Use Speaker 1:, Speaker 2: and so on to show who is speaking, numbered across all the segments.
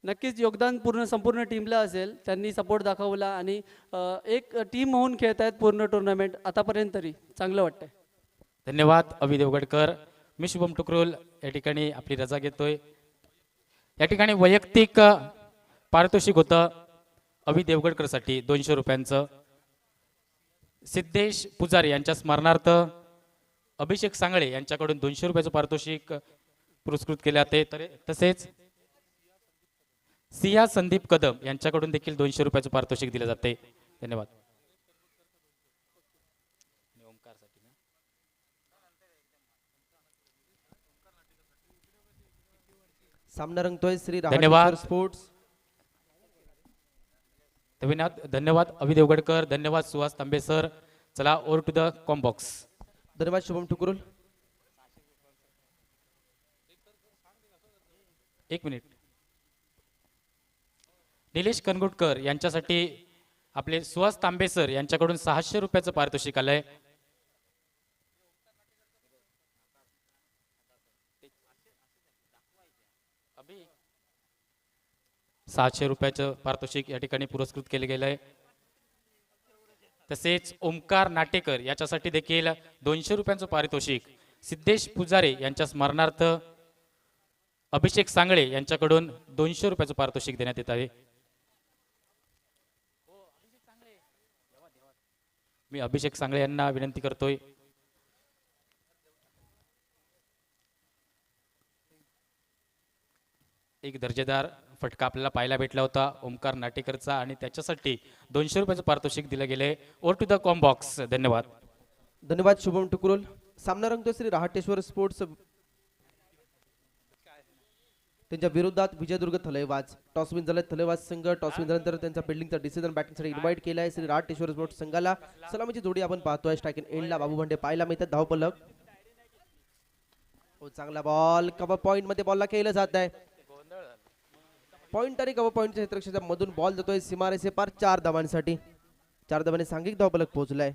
Speaker 1: नक्कीच योगदान संपूर्ण टीमला असेल. त्यांनी सपोर्ट दाखवला आणि एक टीम होऊन खेळत आहेत पूर्ण टुर्नामेंट आतापर्यंत तरी चांगलं वाटतंय.
Speaker 2: धन्यवाद अभि देवगडकर. मी शुभम टुकरोल या ठिकाणी आपली रजा घेतोय. या ठिकाणी वैयक्तिक पारितोषिक होतं अभि देवगडकरसाठी 200 रुपयांचं. सिद्धेश पुजारी यांच्या स्मरणार्थ अभिषेक सांगळे यांच्याकडून 200 रुपयाचं पारितोषिक पुरस्कृत केले जाते. तसेच सिया संदीप कदम यांच्याकडून देखील 200 रुपयाचं पारितोषिक दिले जाते. धन्यवाद.
Speaker 3: सामना रंगतोय श्री
Speaker 2: धन्यवाद.
Speaker 3: स्पोर्ट्स.
Speaker 2: धन्यवाद अभि देवगडकर. धन्यवाद सुहास तांबे सर. चला ओव्हर टू द कॉम्बॉक्स.
Speaker 3: धन्यवाद शुभम टुकुरुल.
Speaker 2: एक मिनिट. निलेश कनगुटकर यांच्यासाठी आपले सुहास तांबे सर यांच्याकडून 600 रुपयाचं पारितोषिक आलंय. अभि 600 रुपयाचं पारितोषिक या ठिकाणी पुरस्कृत केले गेलं आहे. तसेच ओमकार नाटेकर याच्यासाठी देखील 200 रुपयांचं पारितोषिक सिद्धेश पुजारे यांच्या स्मरणार्थ अभिषेक सांगळे यांच्याकडून 200 रुपयाचं पारितोषिक देण्यात येत आहे. मी अभिषेक सांगळे यांना विनंती करतोय. एक दर्जेदार फटका आपल्याला पाहायला भेटला होता ओमकार नाटेकरचा आणि त्याच्यासाठी 200 रुपयाचं पारितोषिक दिलं गेले. Over to the combox. धन्यवाद.
Speaker 3: धन्यवाद शुभम टुकुरुल. सामना रंगतोय श्री रहाटेश्वर स्पोर्ट्स त्यांच्या विरोधात विजयदुर्ग थलैवाज. टॉस विन झाले थलैवाज संघ. टॉस विन झाल्यानंतर त्यांचा फिल्डिंगचा डिसिजन बॅटिंगसाठी इन्व्हाइट केला आहे श्री रहाटेश्वर स्पोर्ट्स संघाला. सलामीची जोडी आपण पाहतोय. स्ट्राइक एंडला बाबू भांडे पाहायला मिळतात. धावपलक. चांगला बॉल कव्हर पॉइंट मध्ये बॉलला केलं जात आहे. पॉइंट आणि कव्हर पॉइंटच्या क्षेत्रक्षेत्राच्या मधून बॉल जातोय सीमारेषे पार 4 धावांसाठी. 4 धावांनी सांघिक धावपलक पोहोचलाय.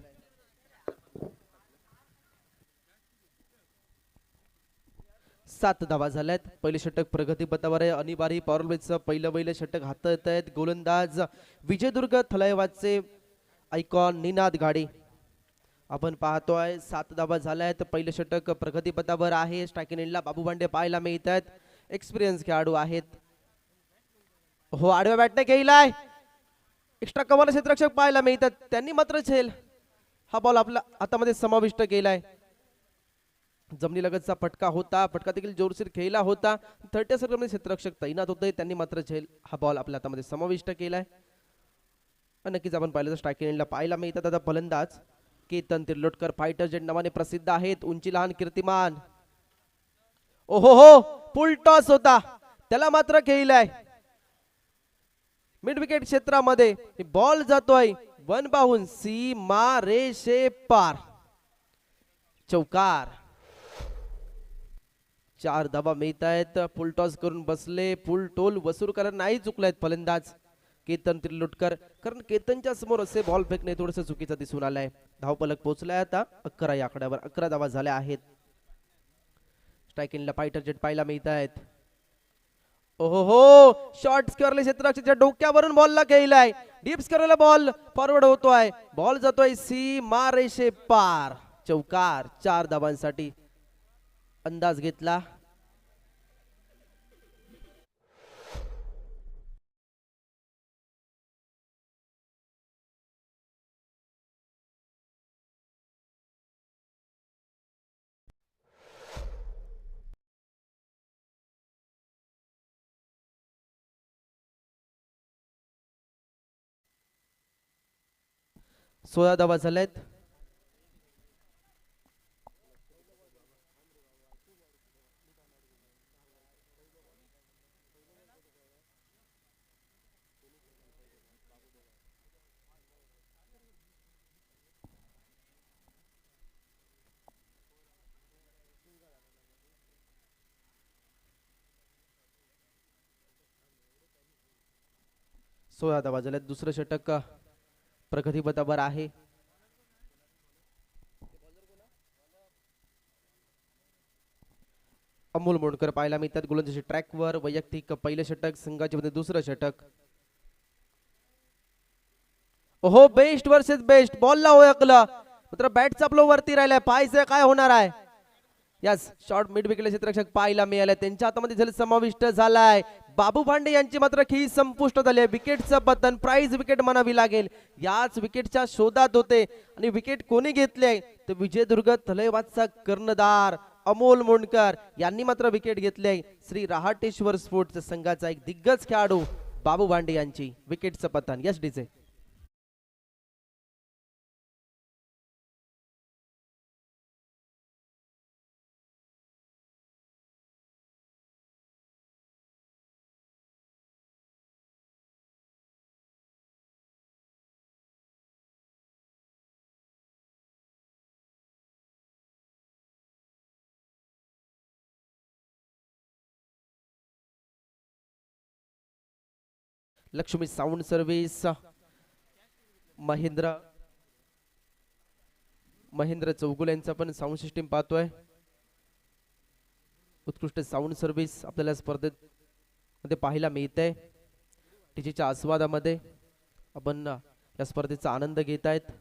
Speaker 3: सात धावा झाल्यात. पहिले षटक प्रगती पथावर आहे. अनिवार्य पॉवरप्लेचं पहिलं षटक हातात येत आहेत गोलंदाज विजयदुर्ग थलैवाजचे आयकॉन निनाद गाडी. आपण पाहतोय 7 धावा झाल्यात. पहिलं षटक प्रगती पथावर आहे. स्ट्राइकिंग एंडला बाबू भांडे पाहायला मिळतात. एक्सपिरियन्स खेळाडू आहेत. हो आडव्या बॅटने केलाय. एक्स्ट्रा कव्हर क्षेत्ररक्षक पाहायला मिळतात. त्यांनी मात्र झेल हा बॉल आपल्या हातामध्ये समाविष्ट केलाय. जमिनीलगतचा फटका होता. फटका देखील जोरशीर खेळला होता. 30 सर्कलमध्ये क्षेत्ररक्षक तैनात होते. त्यांनी मात्र झेल हा बॉल आपल्या हातामध्ये समाविष्ट केलाय. नक्कीच आपण पाहिलं तर स्ट्राइकिंग एंडला पाहायला मिळतात आता फलंदाज केतन तिर्लोटकर. फायटर जेट नावाने प्रसिद्ध आहेत. उंची लहान कीर्तिमान. ओहो हो फुल टॉस होता. त्याला मात्र खेळलाय मिड विकेट क्षेत्रामध्ये. बॉल जातोय वन बाहून सीमा रेषे पार. चौकार. 4 धावा मिळत आहेत. फुल टॉस करून बसले. फुल टोल वसूल करायला नाही चुकलेत फलंदाज केतन तिर्लोटकर. कारण केतनच्या समोर असे बॉल फेकणे थोडंसं चुकीचं दिसून आलंय. धावपलक पोहोचलाय आता 11 या आकड्यावर. 11 धावा झाल्या आहेत. स्ट्राइकिंगला फायटर जेट पाहायला मिळत आहेत. ओहो हो शॉर्ट स्क्वेअरले क्षेत्ररक्षकाच्या डोक्यावरून बॉलला खेळलाय. डीप स्क्वेअरला बॉल फॉरवर्ड होतोय. बॉल जातोय सीमा रेषे पार. चौकार. 4 धावांसाठी अंदाज घेतला. सोळा धावा झाल्यात. दुसरं षटक प्रगती पथावर आहे. अमोल मोंडकर पाहायला मिळतात गोलंदाजी ट्रॅकवर. वैयक्तिक पहिलं षटक, संघाच्या मध्ये दुसरं षटक. हो, बेस्ट वर्सेस बेस्ट. बॉलला ओळखलं मात्र बॅटचा फ्लो वरती राहिलाय. पाहायचं काय होणार आहे. यस, शॉर्ट मिड विकेट क्षेत्ररक्षक पाहायला मिळाले, त्यांच्या हातामध्ये झेल समाविष्ट झालाय. बाबू भांडे यांची मात्र खेळी संपुष्ट झाली आहे. विकेटचं पतन, प्राइज विकेट म्हणावी लागेल. याच विकेटच्या शोधात होते आणि विकेट कोणी घेतले तर विजयदुर्ग थलैवासचा कर्णधार अमोल मोंडकर यांनी मात्र विकेट घेतले. श्री रहाटेश्वर स्पोर्ट्स संघाचा एक दिग्गज खेळाडू बाबू भांडे यांची विकेटचं पतन. Yes DJ. Laxmi sound service, Mahendra Chougule यांचा पण साऊंड सिस्टीम पाहतोय. उत्कृष्ट साऊंड सर्व्हिस आपल्याला स्पर्धेत मध्ये पाहायला मिळते. टीजीच्या आस्वादामध्ये आपण या स्पर्धेचा आनंद घेत आहेत.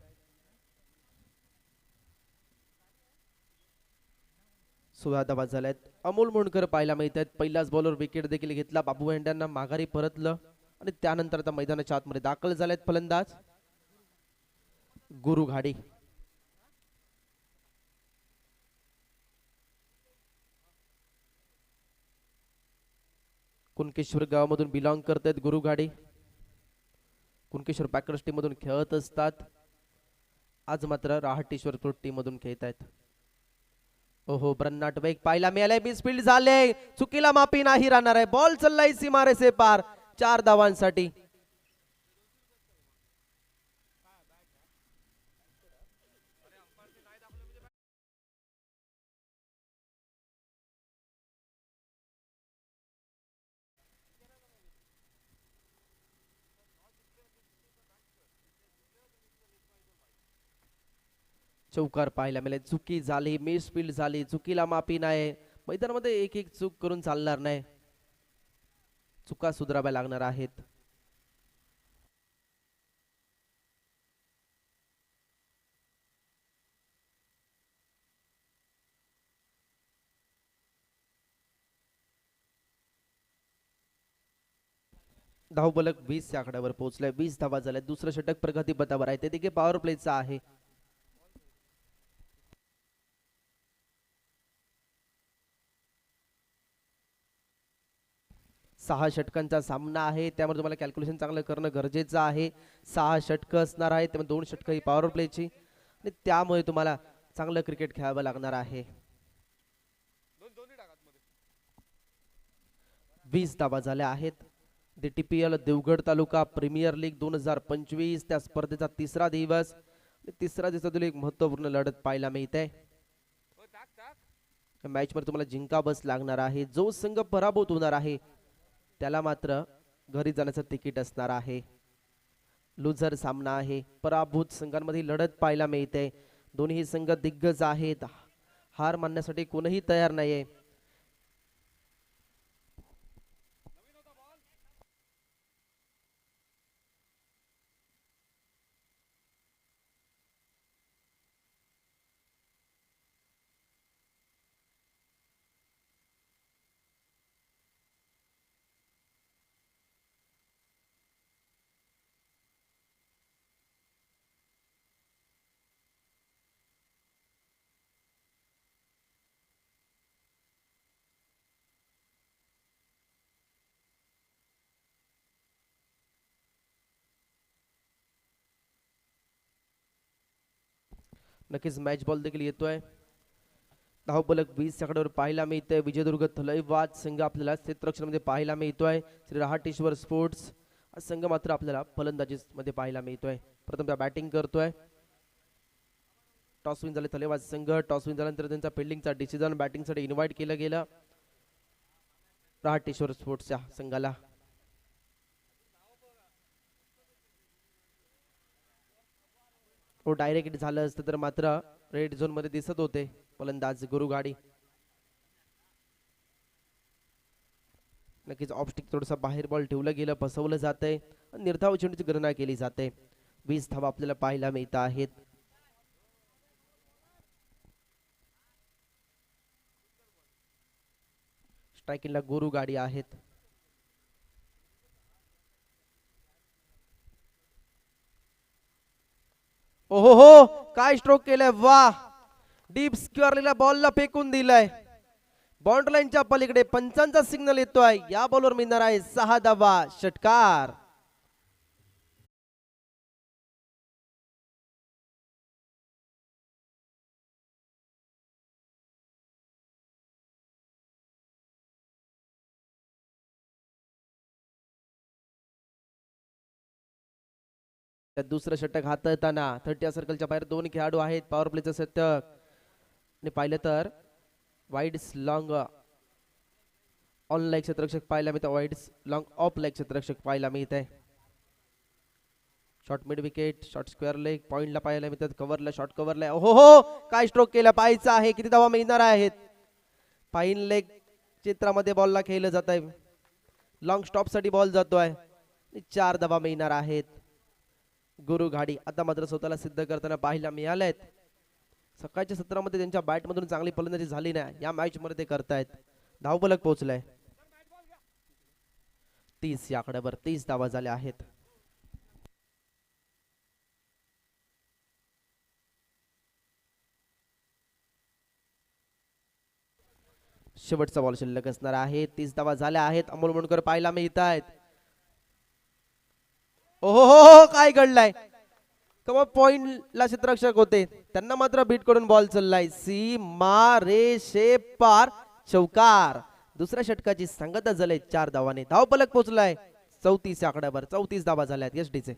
Speaker 3: धावा झाल्यात. अमोल मोंडकर पाहायला मिळत आहेत. पहिलाच बॉलर विकेट देखील घेतला. बाबू भांड्यांना माघारी परतलं आणि त्यानंतर आता मैदानाच्या आतमध्ये दाखल झालेत फलंदाज गुरु घाडी. कुणकेश्वर गावामधून बिलॉंग करतात गुरु घाडी. कुणकेश्वर पॅकर्स टीम मधून खेळत असतात. आज मात्र रहाटेश्वर टीम मधून खेळत आहेत. ओहो, ब्रन्नाट वेग पाहायला मिळालाय. मिसफील्ड झाले, चुकीला माफी नाही राहणार आहे. बॉल चाललाय सीमारेषे पार 4 धावांसाठी. चौकार पाहायला मिळाले. चुकी झाली, मिसफील्ड झाली, चुकीला माफी नाही. मैदानामध्ये एक एक चूक करून चालणार नाही. चुका सुधाराव्या लागणार आहेत. धावफलक 20 या आकड्यावर पोहोचलाय. 20 धावा झाल्या. दुसरं षटक प्रगती पथावर आहे, ते देखील पॉवर प्लेचं आहे. सहा षटकांचा सामना आहे, त्यामुळे तुम्हाला कॅल्क्युलेशन चांगलं करणं गरजेचं आहे. 6 षटकं असणार आहेत, त्यामुळे 2 षटकं ही पॉवर प्लेची आणि त्यामुळे तुम्हाला चांगलं क्रिकेट खेळावं लागणार आहे. 20 धावा झाल्या आहेत. DTPL देवगड तालुका प्रीमियर लीग 2025 त्या स्पर्धेचा तिसरा दिवस. तिसरा दिवसातील एक महत्त्वपूर्ण लढत पाहायला मिळते. मॅच मध्ये तुम्हाला जिंकावंच लागणार आहे. जो संघ पराभूत होणार आहे त्याला मात्र घरी जाण्याचं तिकीट असणार आहे. लुझर सामना आहे. पराभूत संघांमध्ये लढत पाहायला मिळते. दोन्ही संघ दिग्गज आहेत. हार मानण्यासाठी कोणीही तयार नाहीये. नक्कीच मॅच बॉल देखील येतोय. धावफलक 20 आकड्यावर पाहायला मिळतंय. विजयदुर्ग थलैवास संघ आपल्याला क्षेत्ररक्षणामध्ये पाहायला मिळतोय. श्री रहाटेश्वर स्पोर्ट्स हा संघ मात्र आपल्याला फलंदाजी मध्ये पाहायला मिळतोय. प्रथम बॅटिंग करतोय. टॉस विन झाले थलैवास संघ. टॉस विन झाल्यानंतर त्यांचा फिल्डिंगचा डिसिजन बॅटिंगसाठी इन्व्हाइट केलं गेलं रहाटेश्वर स्पोर्ट्सच्या संघाला. डायरेक्ट झालं असतं तर मात्र रेड झोन मध्ये दिसत होते फलंदाज गुरु घाडी. नक्कीच ऑफस्टिक थोडंसं बाहेर बॉल ठेवलं गेलं, बसवलं जातंय, निर्धाव चेंडूची गणना केली जाते. 20 धावा आपल्याला पाहायला मिळत आहेत. स्ट्रायकिंगला गुरु गाडी आहेत. ओहो हो, काय स्ट्रोक केलाय, वा. डीप स्क्वेअरला बॉलला फेकून दिलाय. बाउंड्री लाईनच्या पलीकडे पंचांचा सिग्नल येतोय. या बॉलवर मिळणार आहे 6 धावा, षटकार. दुसरं षटक हाताळताना 30 सर्कलच्या बाहेर 2 खेळाडू आहेत. पॉवर प्लेचं षटक आणि पाहिलं तर वाईड्स लॉंग ऑन लाईक क्षेत्ररक्षक पाहायला मिळतं, वाईड्स लॉंग ऑफ लाईक क्षेत्ररक्षक पाहायला मिळत आहे. Short mid wicket, short square leg पॉइंटला पाहायला मिळतात, कव्हरला, शॉर्ट कव्हरला. हो हो, काय स्ट्रोक केला, पाहायचं आहे किती धावा मिळणार आहेत. पाईन लेग चित्रामध्ये बॉलला खेळलं जात आहे. लॉंग स्टॉप साठी बॉल जातोय. 4 धावा मिळणार आहेत. गुरु घाडी आता मात्र स्वतःला सिद्ध करताना पाहायला मिळालेत. सकाळच्या सत्रामध्ये त्यांच्या बॅट मधून चांगली फलंदाजी झाली नाही, या मॅच मध्ये ते करतायत. धावफलक पोहोचलाय 30. या आकड्यावर 30 धावा झाल्या आहेत. शेवटचा बॉल शिल्लक असणार आहे. 30 धावा झाल्या आहेत. अमोल मुंडकर पाहायला मिळत आहेत. ओहो हो, काय घडलाय. कवा पॉइंटला क्षेत्ररक्षक होते, त्यांना मात्र बीट करून बॉल चाललाय. सीमा रेषे पार, चौकार. दुसऱ्या षटकाची सांगता झाली 4 धावाने. धावफलक पोहोचलाय 34 आकड्यावर. 34 धावा झाल्यात एसडीचे.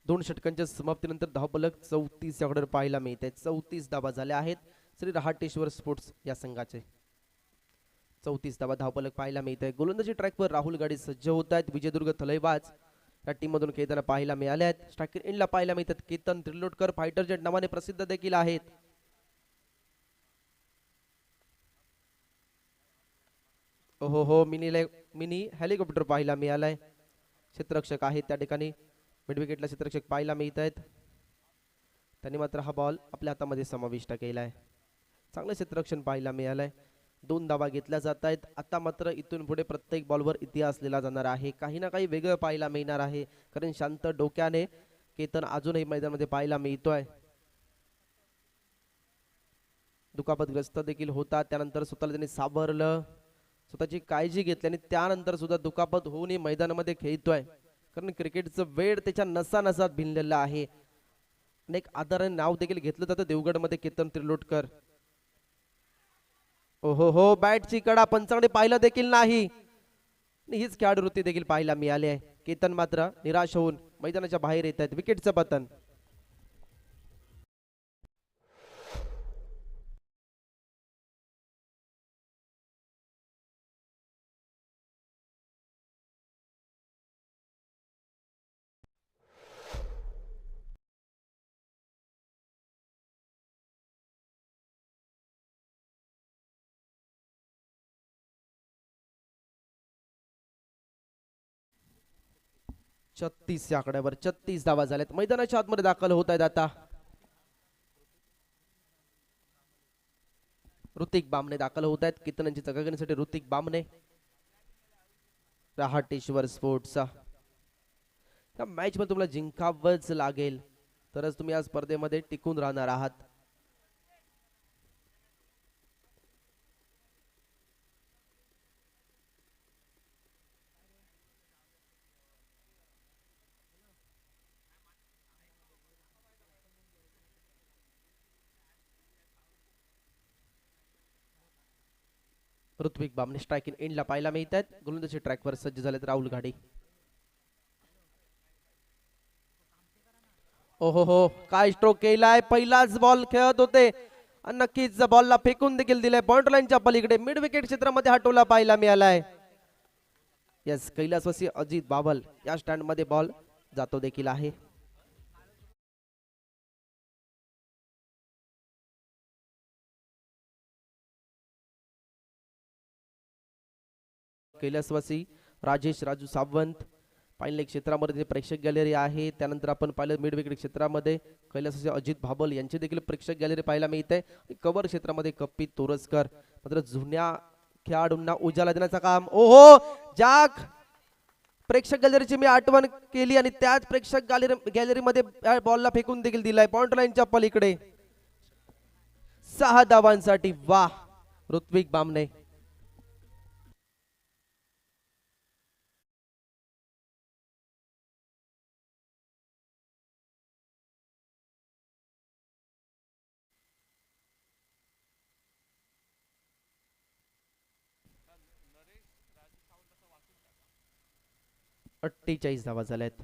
Speaker 3: दोन षटकांच्या समाप्तीनंतर धावफलक 34 आकड्यावर पाहायला मिळते. 34 धावा झाल्या आहेत श्री रहाटेश्वर स्पोर्ट्स या संघाचे. 34 धावा धावफलक पाहायला मिळते. गोलंदाजी ट्रॅकवर राहुल गाडी सज्ज होत आहेत. विजयदुर्ग थलैवाज या टीम मधून खेळताना पाहायला मिळाले आहेत. स्ट्रायकर एंडला पाहायला मिळतात केतन त्रिलोटकर, फायटर जेट नावाने प्रसिद्ध देखील आहेत. हो हो, मिनी हेलिकॉप्टर पाहायला मिळालाय. क्षेत्ररक्षक आहेत त्या ठिकाणी. मिड विकेटला क्षेत्ररक्षक पाहायला मिळत आहेत. त्यांनी मात्र हा बॉल आपल्या हातामध्ये समाविष्ट केलाय. चांगलं क्षेत्ररक्षण पाहायला मिळालंय. 2 धावा घेतल्या जात आहेत. आता मात्र इथून पुढे प्रत्येक बॉलवर इतिहास लिहिला जाणार आहे. काही ना काही वेगळं पाहायला मिळणार आहे, कारण शांत डोक्याने केतन अजूनही मैदानामध्ये पाहायला मिळतोय. दुखापतग्रस्त देखील होता, त्यानंतर स्वतःला त्यांनी सावरलं, स्वतःची काळजी घेतली आणि त्यानंतर सुद्धा दुखापत होऊनही मैदानामध्ये खेळतोय. कारण क्रिकेटचं वेळ त्याच्या नसा नसात भिनलेलं आहे. एक आदराने नाव देखील घेतलं जातं देवगडमध्ये केतन त्रिलोटकर. ओहो हो, बॅटची कडा पंचांकडे पाहिलं देखील नाही. हीच खेळाडू वृत्ती देखील पाहायला मिळाली आहे. केतन मात्र निराश होऊन मैदानाच्या बाहेर येत आहेत. विकेटचं पतन. च्या आकड्यावर 36 धावा झाल्यात. मैदानाच्या आतमध्ये दाखल होत आहेत आता. ऋतिक बामणे दाखल होत आहेत. कीर्तनांची चकाकण्यासाठी ऋतिक बामणे, रहाटेश्वर स्पोर्ट्स. या मॅच मध्ये तुम्हाला जिंकावंच लागेल. तरच तुम्ही या स्पर्धेमध्ये टिकून राहणार आहात. ऋत्विक बामणे स्ट्राईक इन एंडला पाहायला मिळत आहेत. गोलंदाजी ट्रॅकवर सज्ज झालेत राहुल घाडी. ओहो हो, काय स्ट्रोक केलाय. पहिलाच बॉल खेळत होते आणि नक्कीच बॉलला फेकून देखील दिलाय. पॉइंट लाईनच्या पलीकडे मिड विकेट क्षेत्रामध्ये हा टोला पाहायला मिळालाय. यस, कैलासवासी अजित बाभल या स्टँड मध्ये बॉल जातो देखील आहे. कैलासवासी राजेश राजू सावंत पाहिलं क्षेत्रामध्ये प्रेक्षक गॅलरी आहे. त्यानंतर आपण पाहिलं मिड विकेट क्षेत्रामध्ये कैलासवासी अजित भाबल यांची देखील प्रेक्षक गॅलरी पाहायला मिळते. कव्हर क्षेत्रामध्ये कप्पी तोरसकर. मात्र जुन्या खेळाडूंना उजाला देण्याचं काम. ओहो, जाग प्रेक्षक गॅलरीची मी आठवण केली आणि त्याच प्रेक्षक गॅलरीमध्ये बॉलला फेकून देखील दिलाय पॉइंट लाईनच्या पलीकडे. 6 धावांसाठी. वाह ऋत्विक बामणे. - 48 धावा झाल्यात.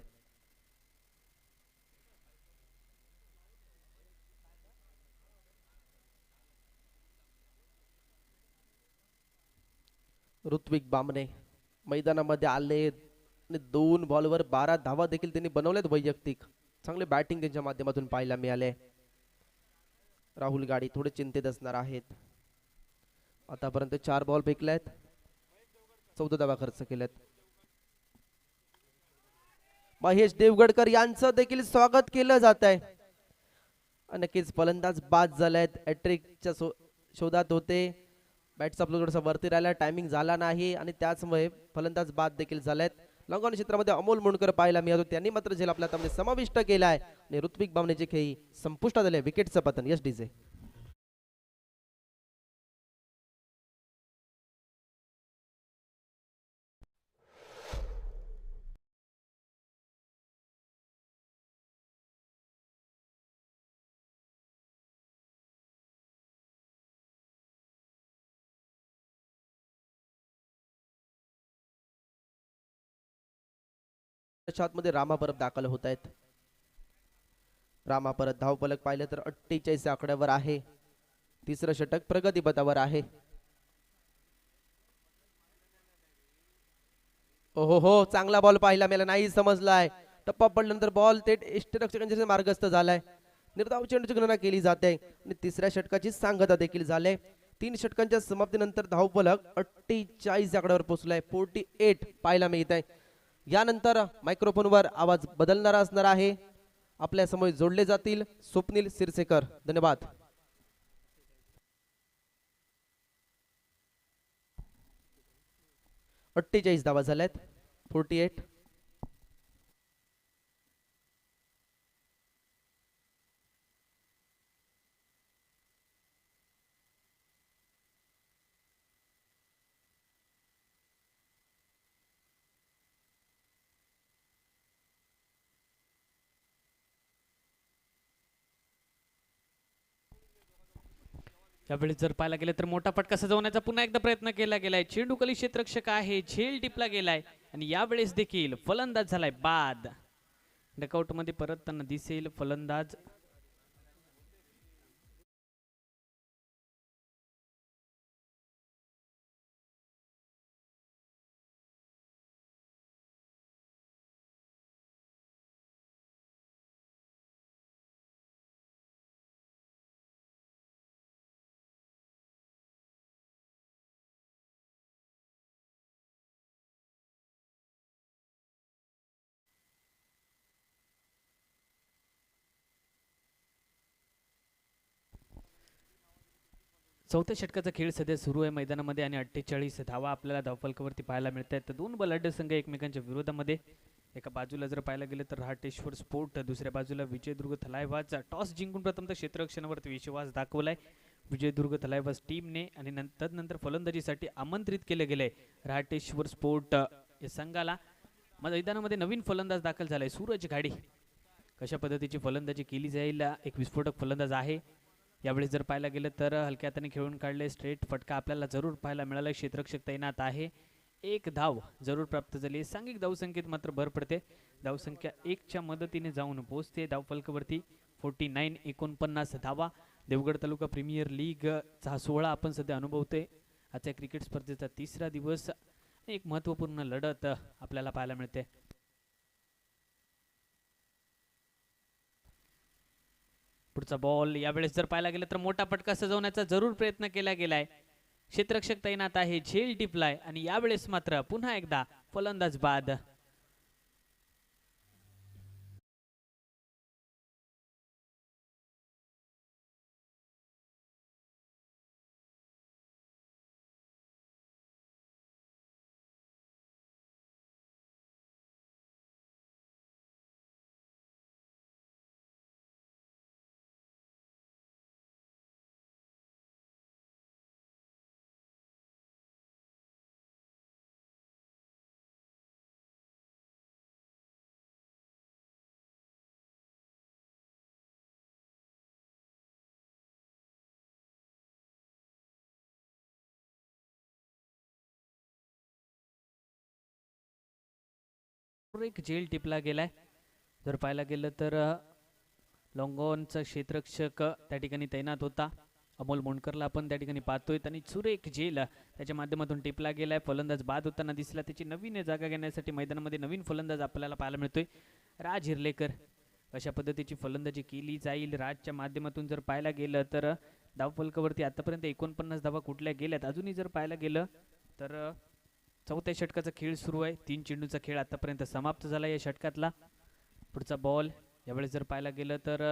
Speaker 3: ऋत्विक बामणे मैदानामध्ये आले आणि 2 बॉलवर 12 धावा देखील त्यांनी बनवल्यात वैयक्तिक. चांगले बॅटिंग त्यांच्या माध्यमातून पाहायला मिळाले. राहुल गाडी थोडे चिंतेत असणार आहेत. आतापर्यंत 4 बॉल फेकल्यात, 14 धावा खर्च केल्यात. महेश देवगडकर यांचं देखील स्वागत केलं जात आहे. नक्कीच फलंदाज बाद झालेत. हॅट्रिकच्या शोधात होते. बॅटचा आपला थोडासा वरती राहिला, टायमिंग झाला नाही आणि त्याचमुळे फलंदाज बाद देखील झालेत. लॉंग क्षेत्रामध्ये अमोल मुंडकर पाहायला मिळतो. त्यांनी मात्र झेल आपल्या हातामध्ये समाविष्ट केलाय आणि ऋत्विक बामणेचे खेळी संपुष्टात आले. विकेटचं पतन. यश डीजे. मध्ये रामा परत दाखल होत आहेत. रामा परत धावफलक पाहिलं तर 48 आकड्यावर आहे. तिसरं षटक प्रगतीपथावर आहे. ओहो हो, चांगला बॉल पाहिला मला नाही समजलाय. टप्पा पडल्यानंतर बॉल थेट यष्टिरक्षकांच्या मार्गस्थ झालाय. निर्धाव चेंडूची गणना केली जाते आणि तिसऱ्या षटकाची सांगता देखील झाले. 3 षटकांच्या समाप्तीनंतर धावफलक 48 आकड्यावर पोहोचलाय. 48 पाहायला मिळत आहे. यानंतर मायक्रोफोनवर आवाज बदलणारा असणार आहे. आपल्या समोर जोडले जातील स्वप्नील सिरसेकर. धन्यवाद. - 48 धावा झाल्यात. 48.
Speaker 4: यावेळी जर पाहायला गेलं तर मोठा फटका सजवण्याचा पुन्हा एकदा प्रयत्न केला गेलाय. चेंडू खाली क्षेत्ररक्षक आहे, झेल टिपला गेलाय आणि यावेळेस देखील फलंदाज झालाय बाद. डकआउट मध्ये परतताना दिसेल फलंदाज. चौथ्या षटकाचा खेळ सध्या सुरू आहे मैदानामध्ये आणि 48 धावा आपल्याला धावफलकावरती पाहायला मिळत आहेत. 2 बलाढ्य संघ एकमेकांच्या विरोधामध्ये एका बाजूला जर पाहायला गेलं तर रहाटेश्वर स्पोर्ट, दुसऱ्या बाजूला विजयदुर्ग थलायवाज. टॉस जिंकून प्रथमतः क्षेत्ररक्षणावरती विश्वास दाखवलाय विजयदुर्ग थलायवाज टीमने आणि तदनंतर फलंदाजीसाठी आमंत्रित केले गेले रहाटेश्वर स्पोर्ट या संघाला. मैदानामध्ये नवीन फलंदाज दाखल झालाय सूरज घाडी. कशा पद्धतीची फलंदाजी केली जाईल, एक विस्फोटक फलंदाज आहे. यावेळेस जर पाहायला गेलं तर हलक्या हाताने खेळून काढले, स्ट्रेट फटका आपल्याला जरूर पाहायला मिळाला. क्षेत्ररक्षक तैनात आहे, एक धाव जरूर प्राप्त झाली. सांघिक धावसंख्येत मात्र भर पडते, धावसंख्या 1च्या मदतीने जाऊन पोहोचते धावफलकावरती 49 49 धावा. देवगड तालुका प्रीमियर लीगचा 16 आपण सध्या अनुभवतोय. आजच्या क्रिकेट स्पर्धेचा 3रा दिवस, एक महत्त्वपूर्ण लढत आपल्याला पाहायला मिळते. पुढचा बॉल यावेळेस जर पाहायला गेलं तर मोठा फटका सजवण्याचा जरूर प्रयत्न केला गेलाय. क्षेत्ररक्षक तैनात आहे, झेल टिपलाय आणि यावेळेस मात्र पुन्हा एकदा फलंदाज बाद. एक झेल टिपला गेलाय. जर पाहायला गेलं तर लॉंगॉनचा क्षेत्ररक्षक त्या ठिकाणी तैनात होता. अमोल मोंडकरला आपण त्या ठिकाणी पाहतोय आणि सुरेख झेल त्याच्या माध्यमातून टिपला गेलाय. फलंदाज बाद होताना दिसला. त्याची नवीन जागा घेण्यासाठी मैदानामध्ये नवीन फलंदाज आपल्याला पाहायला मिळतोय, राज हिरलेकर. अशा पद्धतीची फलंदाजी केली जाईल राजच्या माध्यमातून. जर पाहायला गेलं तर धावफलकावरती आतापर्यंत 49 धावा कुठल्या गेल्यात. अजूनही जर पाहायला गेलं तर 4थ्या षटकाचा खेळ सुरू आहे. 3 चेंडूचा खेळ आतापर्यंत समाप्त झाला या षटकातला. पुढचा बॉल यावेळेस जर पाहायला गेलं तर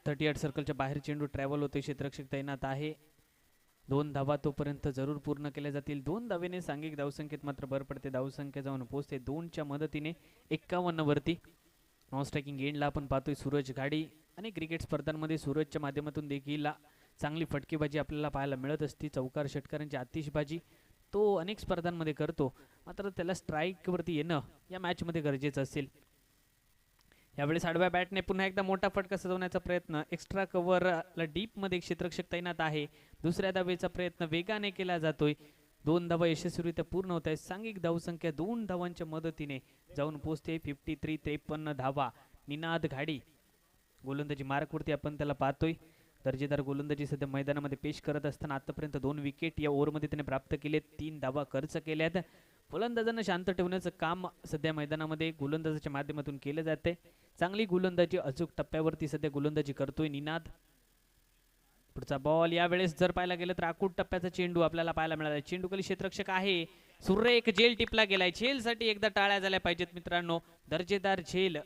Speaker 4: 38 सर्कलच्या बाहेर चेंडू ट्रॅव्हल होते. क्षेत्ररक्षक तैनात आहे. 2 धावा तोपर्यंत जरूर पूर्ण केल्या जातील. 2 धावेने सांघिक धावसंख्येत मात्र भर पडते. धावसंख्या जाऊन पोहोचते 2च्या मदतीने 51 वरती. नॉन स्ट्रायकिंग एंडला आपण पाहतोय सूरज घाडी. आणि क्रिकेट स्पर्धांमध्ये सूरजच्या माध्यमातून देखील चांगली फटकेबाजी आपल्याला पाहायला मिळत असते. चौकार षटकारांची आतिषबाजी तो अनेक स्पर्धांमध्ये करतो, मात्र त्याला स्ट्राईकवरती येणं या मॅचमध्ये गरजेचं असेल. यावेळेस आडव्या बॅटने पुन्हा एकदा मोठा फटका सजवण्याचा प्रयत्न. एक्स्ट्रा कव्हरला डीपमध्ये क्षेत्ररक्षक तैनात आहे. दुसऱ्या धावेचा प्रयत्न वेगाने केला जातोय. 2 धावा यशस्वीरित्या पूर्ण होत आहेत. सांघिक धावसंख्या 2 धावांच्या मदतीने जाऊन पोहोचते 53 धावा. निनाद घाडी गोलंदाजी मार्कवरती आपण त्याला पाहतोय. दर्जेदार गोलंदाजी सध्या मैदानामध्ये पेश करत असताना आतापर्यंत 2 विकेट या ओव्हरमध्ये त्याने प्राप्त केले. 3 धावा खर्च केल्यात. फलंदाजांना शांत ठेवण्याचं काम सध्या मैदानामध्ये गोलंदाजाच्या माध्यमातून केलं जाते. चांगली गोलंदाजी अचूक टप्प्यावरती सध्या गोलंदाजी करतोय निनाद. पुढचा बॉल यावेळेस जर पाहायला गेलं तर आखूड टप्प्याचा चेंडू आपल्याला पाहायला मिळाला. चेंडूखाली क्षेत्ररक्षक आहे. सुरेख झेल टिपला गेलाय. झेलसाठी एकदा टाळ्या झाल्या पाहिजेत मित्रांनो. दर्जेदार झेल.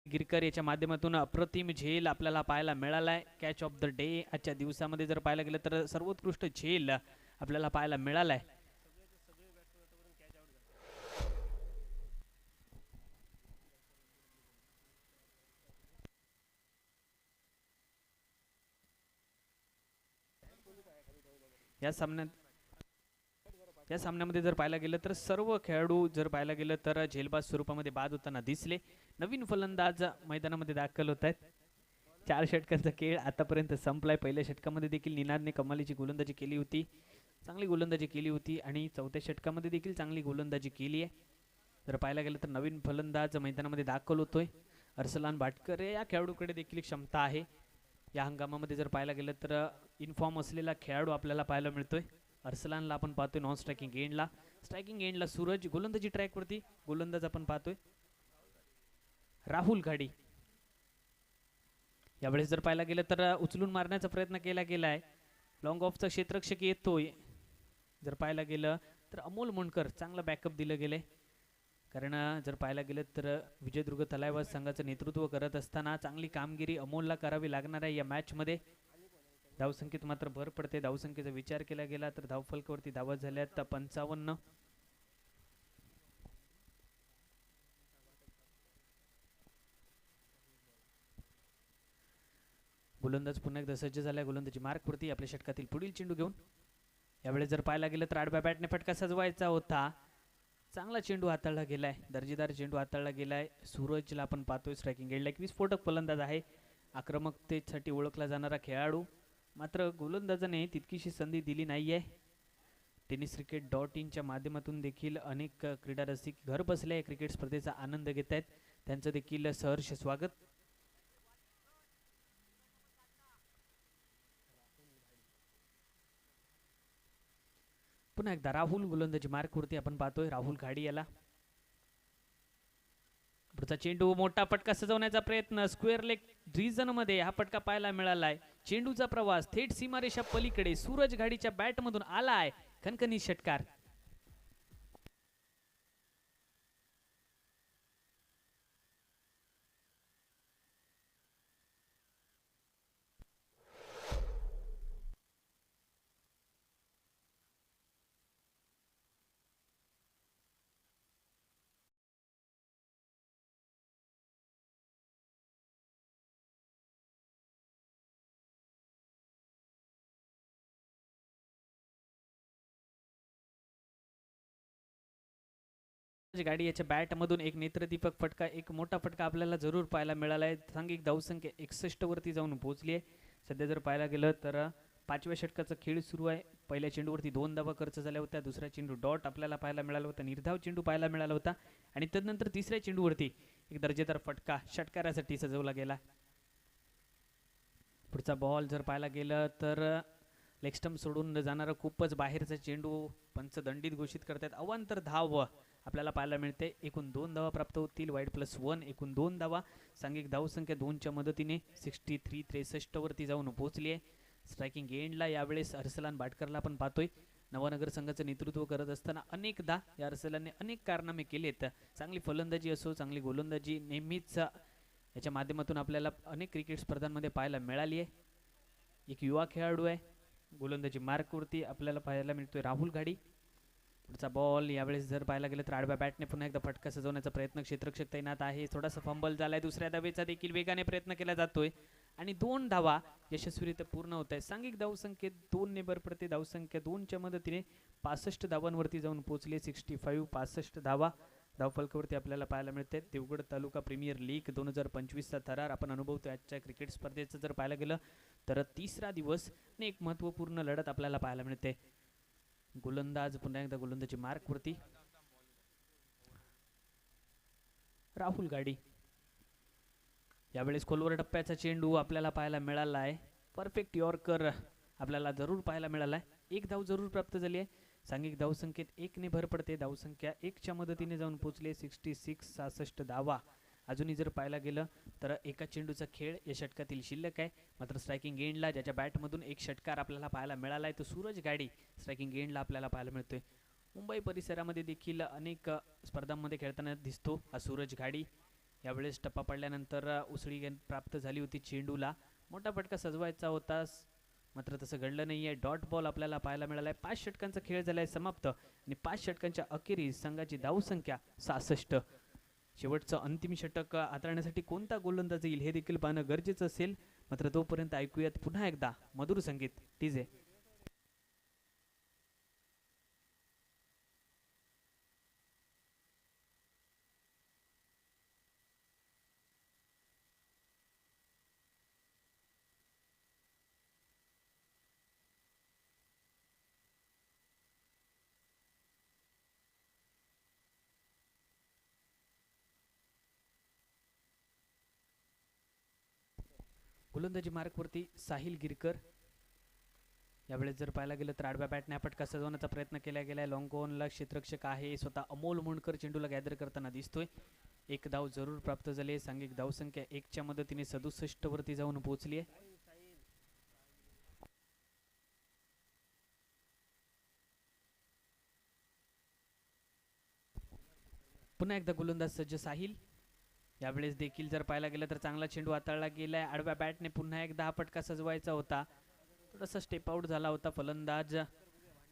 Speaker 4: गिरकर याच्या माध्यमातून अप्रतिम झेल आपल्याला पाहायला मिळालाय. कॅच ऑफ द डे आजच्या दिवसामध्ये जर पाहायला गेलं तर सर्वोत्कृष्ट झेल आपल्याला पाहायला मिळालाय. या सामन्यामध्ये जर पाहायला गेलं तर सर्व खेळाडू जर पाहायला गेलं तर झेलबाज स्वरूपामध्ये बाद होताना दिसले. नवीन फलंदाज मैदानामध्ये दाखल होत आहेत. 4 षटकांचा खेळ आतापर्यंत संपलाय. पहिल्या षटकामध्ये देखील निनादने कमालीची गोलंदाजी केली होती, चांगली गोलंदाजी केली होती आणि 4थ्या षटकामध्ये देखील चांगली गोलंदाजी केली आहे. जर पाहायला गेलं तर नवीन फलंदाज मैदानामध्ये दाखल होतोय अर्सलान भाटकर. या खेळाडूकडे देखील क्षमता आहे. या हंगामामध्ये जर पाहायला गेलं तर इनफॉर्म असलेला खेळाडू आपल्याला पाहायला मिळतोय. अर्सलानला आपण पाहतोय नॉन स्ट्रायकिंग एंडला. स्ट्रायकिंग एंडला सूरज. गोलंदाजी ट्रॅकवरती गोलंदाज आपण पाहतोय राहुल घाडी. यावेळेस जर पाहायला गेलं तर उचलून मारण्याचा प्रयत्न केला गेलाय. लॉंग ऑफचा क्षेत्ररक्षक येतोय. जर पाहायला गेलं तर अमोल मोंडकर चांगलं बॅकअप दिलं गेलंय. कारण जर पाहायला गेलं तर विजयदुर्ग तलायवाज संघाचं नेतृत्व करत असताना चांगली कामगिरी अमोलला करावी लागणार आहे या मॅचमध्ये. धावसंख्येत मात्र भर पडते. धावसंख्येचा विचार केला गेला तर धावफलकावरती धावा झाल्यात 55. गोलंदाज पुन्हा एकदा सज्ज झालाय गोलंदाजी मार्कवरती आपल्या षटकातील पुढील चेंडू घेऊन. यावेळेस जर पाहायला गेलं तर आडव्या बॅटने फटका सजवायचा होता. चांगला चेंडू हाताळला गेलाय, दर्जेदार चेंडू हाताळला गेलाय. सूरजला आपण पाहतोय स्ट्रायकिंग एंडला एक विस्फोटक फलंदाज आहे, आक्रमकतेसाठी ओळखला जाणारा खेळाडू. मात्र गोलंदाजाने तितकीशी संधी दिली नाहीये. टेनिस क्रिकेट .in माध्यमातून देखील अनेक क्रीडा रसिक घर बसल्या या क्रिकेट स्पर्धेचा आनंद घेत आहेत, त्यांचं देखील सहर्ष स्वागत. पुन्हा एकदा राहुल गोलंदाजी मार्कवरती आपण पाहतोय. राहुल घाडी याला पुढचा चेंडू, मोठा फटका सजवण्याचा प्रयत्न स्क्वेअर लेग रिजन मध्ये हा फटका पाहायला मिळालाय. चेंडूचा प्रवास थेट सीमारेषा पलीकडे सूरज घाडीच्या बॅट मधून आलाय. खणखणी षटकार. गाडी याच्या बॅट मधून एक नेत्रदीपक फटका, एक मोठा फटका आपल्याला जरूर पाहायला मिळाला आहे. सांघिक धावसंख्या 61 वरती जाऊन पोहोचली आहे. सध्या जर पाहायला गेलं तर 5व्या षटकाचा खेळ सुरू आहे. पहिल्या चेंडूवरती 2 धावा खर्च झाल्या होत्या, दुसरा चेंडू डॉट आपल्याला पाहायला मिळाला होता, निर्धाव चेंडू पाहायला मिळाला होता आणि तदनंतर तिसऱ्या चेंडूवरती एक दर्जेदार फटका षटकारासाठी सजवला गेला. पुढचा बॉल जर पाहायला गेलं तर लेग स्टंप सोडून जाणारा खूपच बाहेरचा चेंडू पंच दंडित घोषित करतात. अवांतर धाव आपल्याला पाहायला मिळते. एकूण 2 धावा प्राप्त होतील. वाईड +1 एकूण 2 धावा. सांघिक धावसंख्या 2च्या मदतीने 63 वरती जाऊन पोहोचली आहे. स्ट्रायकिंग एंडला यावेळेस अर्सलान भाटकरला आपण पाहतोय. नवनगर संघाचं नेतृत्व करत असताना अनेकदा या अर्सलानने अनेक कारनामे केलेत. चांगली फलंदाजी असो, चांगली गोलंदाजी नेहमीच याच्या माध्यमातून आपल्याला अनेक क्रिकेट स्पर्धांमध्ये पाहायला मिळाली आहे. एक युवा खेळाडू आहे. गोलंदाजी मार्कवरती आपल्याला पाहायला मिळतोय राहुल घाडी. पुढचा बॉल यावेळेस जर पाहायला गेलं तर आडव्या बॅटने पुन्हा एकदा फटका सजवण्याचा प्रयत्न, क्षेत्ररक्षक तैनात आहे. थोडासा फंबल झालाय. दुसऱ्या धावेचा देखील वेगाने प्रयत्न केला जातोय आणि 2 धावा यशस्वीरित्या पूर्ण होत आहे. सांघिक धावसंख्येत 2 ने भर पडते. धावसंख्या 2च्या मदतीने 65 धावांवरती जाऊन पोहोचले. 65 धावा धावफलकावरती आपल्याला पाहायला मिळते. देवगड तालुका प्रीमियर लीग 2025चा थरार आपण अनुभवतोय आजच्या क्रिकेट स्पर्धेचं जर पाहायला गेलं तर तिसरा दिवस आणि एक महत्त्वपूर्ण लढत आपल्याला पाहायला मिळते. गोलंदाज पुन्हा एकदा गोलंदाजी मार्कवरती राहुल घाडी. यावेळेस खोलवर टप्प्याचा चेंडू आपल्याला पाहायला मिळाला आहे. परफेक्ट यॉर्कर आपल्याला जरूर पाहायला मिळाला आहे. एक धाव जरूर प्राप्त झाली आहे. सांघिक धावसंख्येत 1 ने भर पडते. धावसंख्या 1च्या मदतीने जाऊन पोहोचले. 66 धावा. अजूनही जर पाहायला गेलं तर एका चेंडूचा खेळ या षटकातील शिल्लक आहे. मात्र स्ट्रायकिंग एंडला ज्याच्या बॅटमधून एक षटकार आपल्याला पाहायला मिळाला आहे तो सूरज घाडी स्ट्रायकिंग एंडला आपल्याला पाहायला मिळतोय. मुंबई परिसरामध्ये देखील अनेक स्पर्धांमध्ये खेळताना दिसतो हा सूरज घाडी. यावेळेस टप्पा पडल्यानंतर उसळी प्राप्त झाली होती चेंडूला. मोठा फटका सजवायचा होता मात्र तसं घडलं नाहीये. डॉट बॉल आपल्याला पाहायला मिळाला आहे. 5 षटकांचा खेळ झालाय समाप्त आणि 5 षटकांच्या अखेरीस संघाची धावसंख्या 66. शेवटचं अंतिम षटक हाताळण्यासाठी कोणता गोलंदाज येईल हे देखील पाहणं गरजेचं असेल. मात्र तोपर्यंत ऐकूयात पुन्हा एकदा मधुर संगीत. टीजे गोलंदाजी मार्कवरती साहिल गिरकर. यावेळेस जर पाहायला गेलं तर आडव्या बॅटने फटका सजवण्याचा प्रयत्न केला गेलाय. लॉंग ऑनला क्षेत्ररक्षक आहे स्वतः अमोल मुंडकर चेंडूला गॅदर करताना दिसतोय. एक धाव जरूर प्राप्त झाली. सांघिक धावसंख्या 1च्या मदतीने 67 वरती जाऊन पोहोचली आहे. पुन्हा एकदा गोलंदाज सज्ज साहिल. यावेळेस देखील जर पाहायला गेलं तर चांगला चेंडू हाताळला गेलाय. आडव्या बॅटने पुन्हा एकदा हा फटका सजवायचा होता. थोडासा स्टेप आउट झाला होता फलंदाज,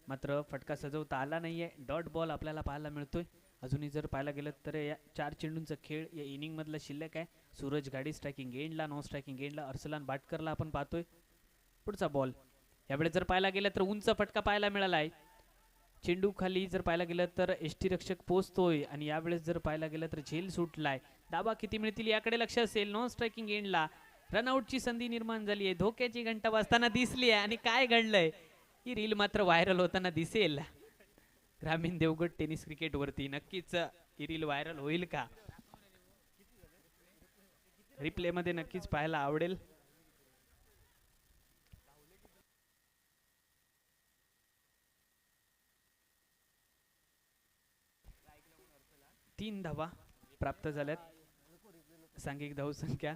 Speaker 4: मात्र फटका सजवता आला नाहीये. डॉट बॉल आपल्याला पाहायला मिळतोय. अजूनही जर पाहायला गेलं तर या 4 चेंडूंचा खेळ या इनिंग मधला शिल्लक आहे. सूरज गाडी स्ट्रायकिंग एंडला, नो स्ट्रायकिंग एंडला अर्सलान बाटकरला आपण पाहतोय. पुढचा बॉल यावेळेस जर पाहायला गेलं तर उंच फटका पाहायला मिळाला आहे. चेंडू खाली जर पाहायला गेलं तर एसटी रक्षक पोहोचतोय आणि यावेळेस जर पाहायला गेलं तर झेल सुटलाय. दाबा किती मिळतील याकडे लक्ष असेल. नो स्ट्रायकिंग एंडला रनआउटची संधी निर्माण झाली आहे. धोक्याची घंटा वाजताना दिसली आहे आणि काय घडलंय ही रील मात्र व्हायरल होताना दिसेल ग्रामीण देवगड टेनिस क्रिकेट वरती. नक्कीच ही रील व्हायरल होईल का, रिप्ले मध्ये नक्कीच पाहायला आवडेल. तीन धावा प्राप्त झाल्यात. सांघिक धावसंख्या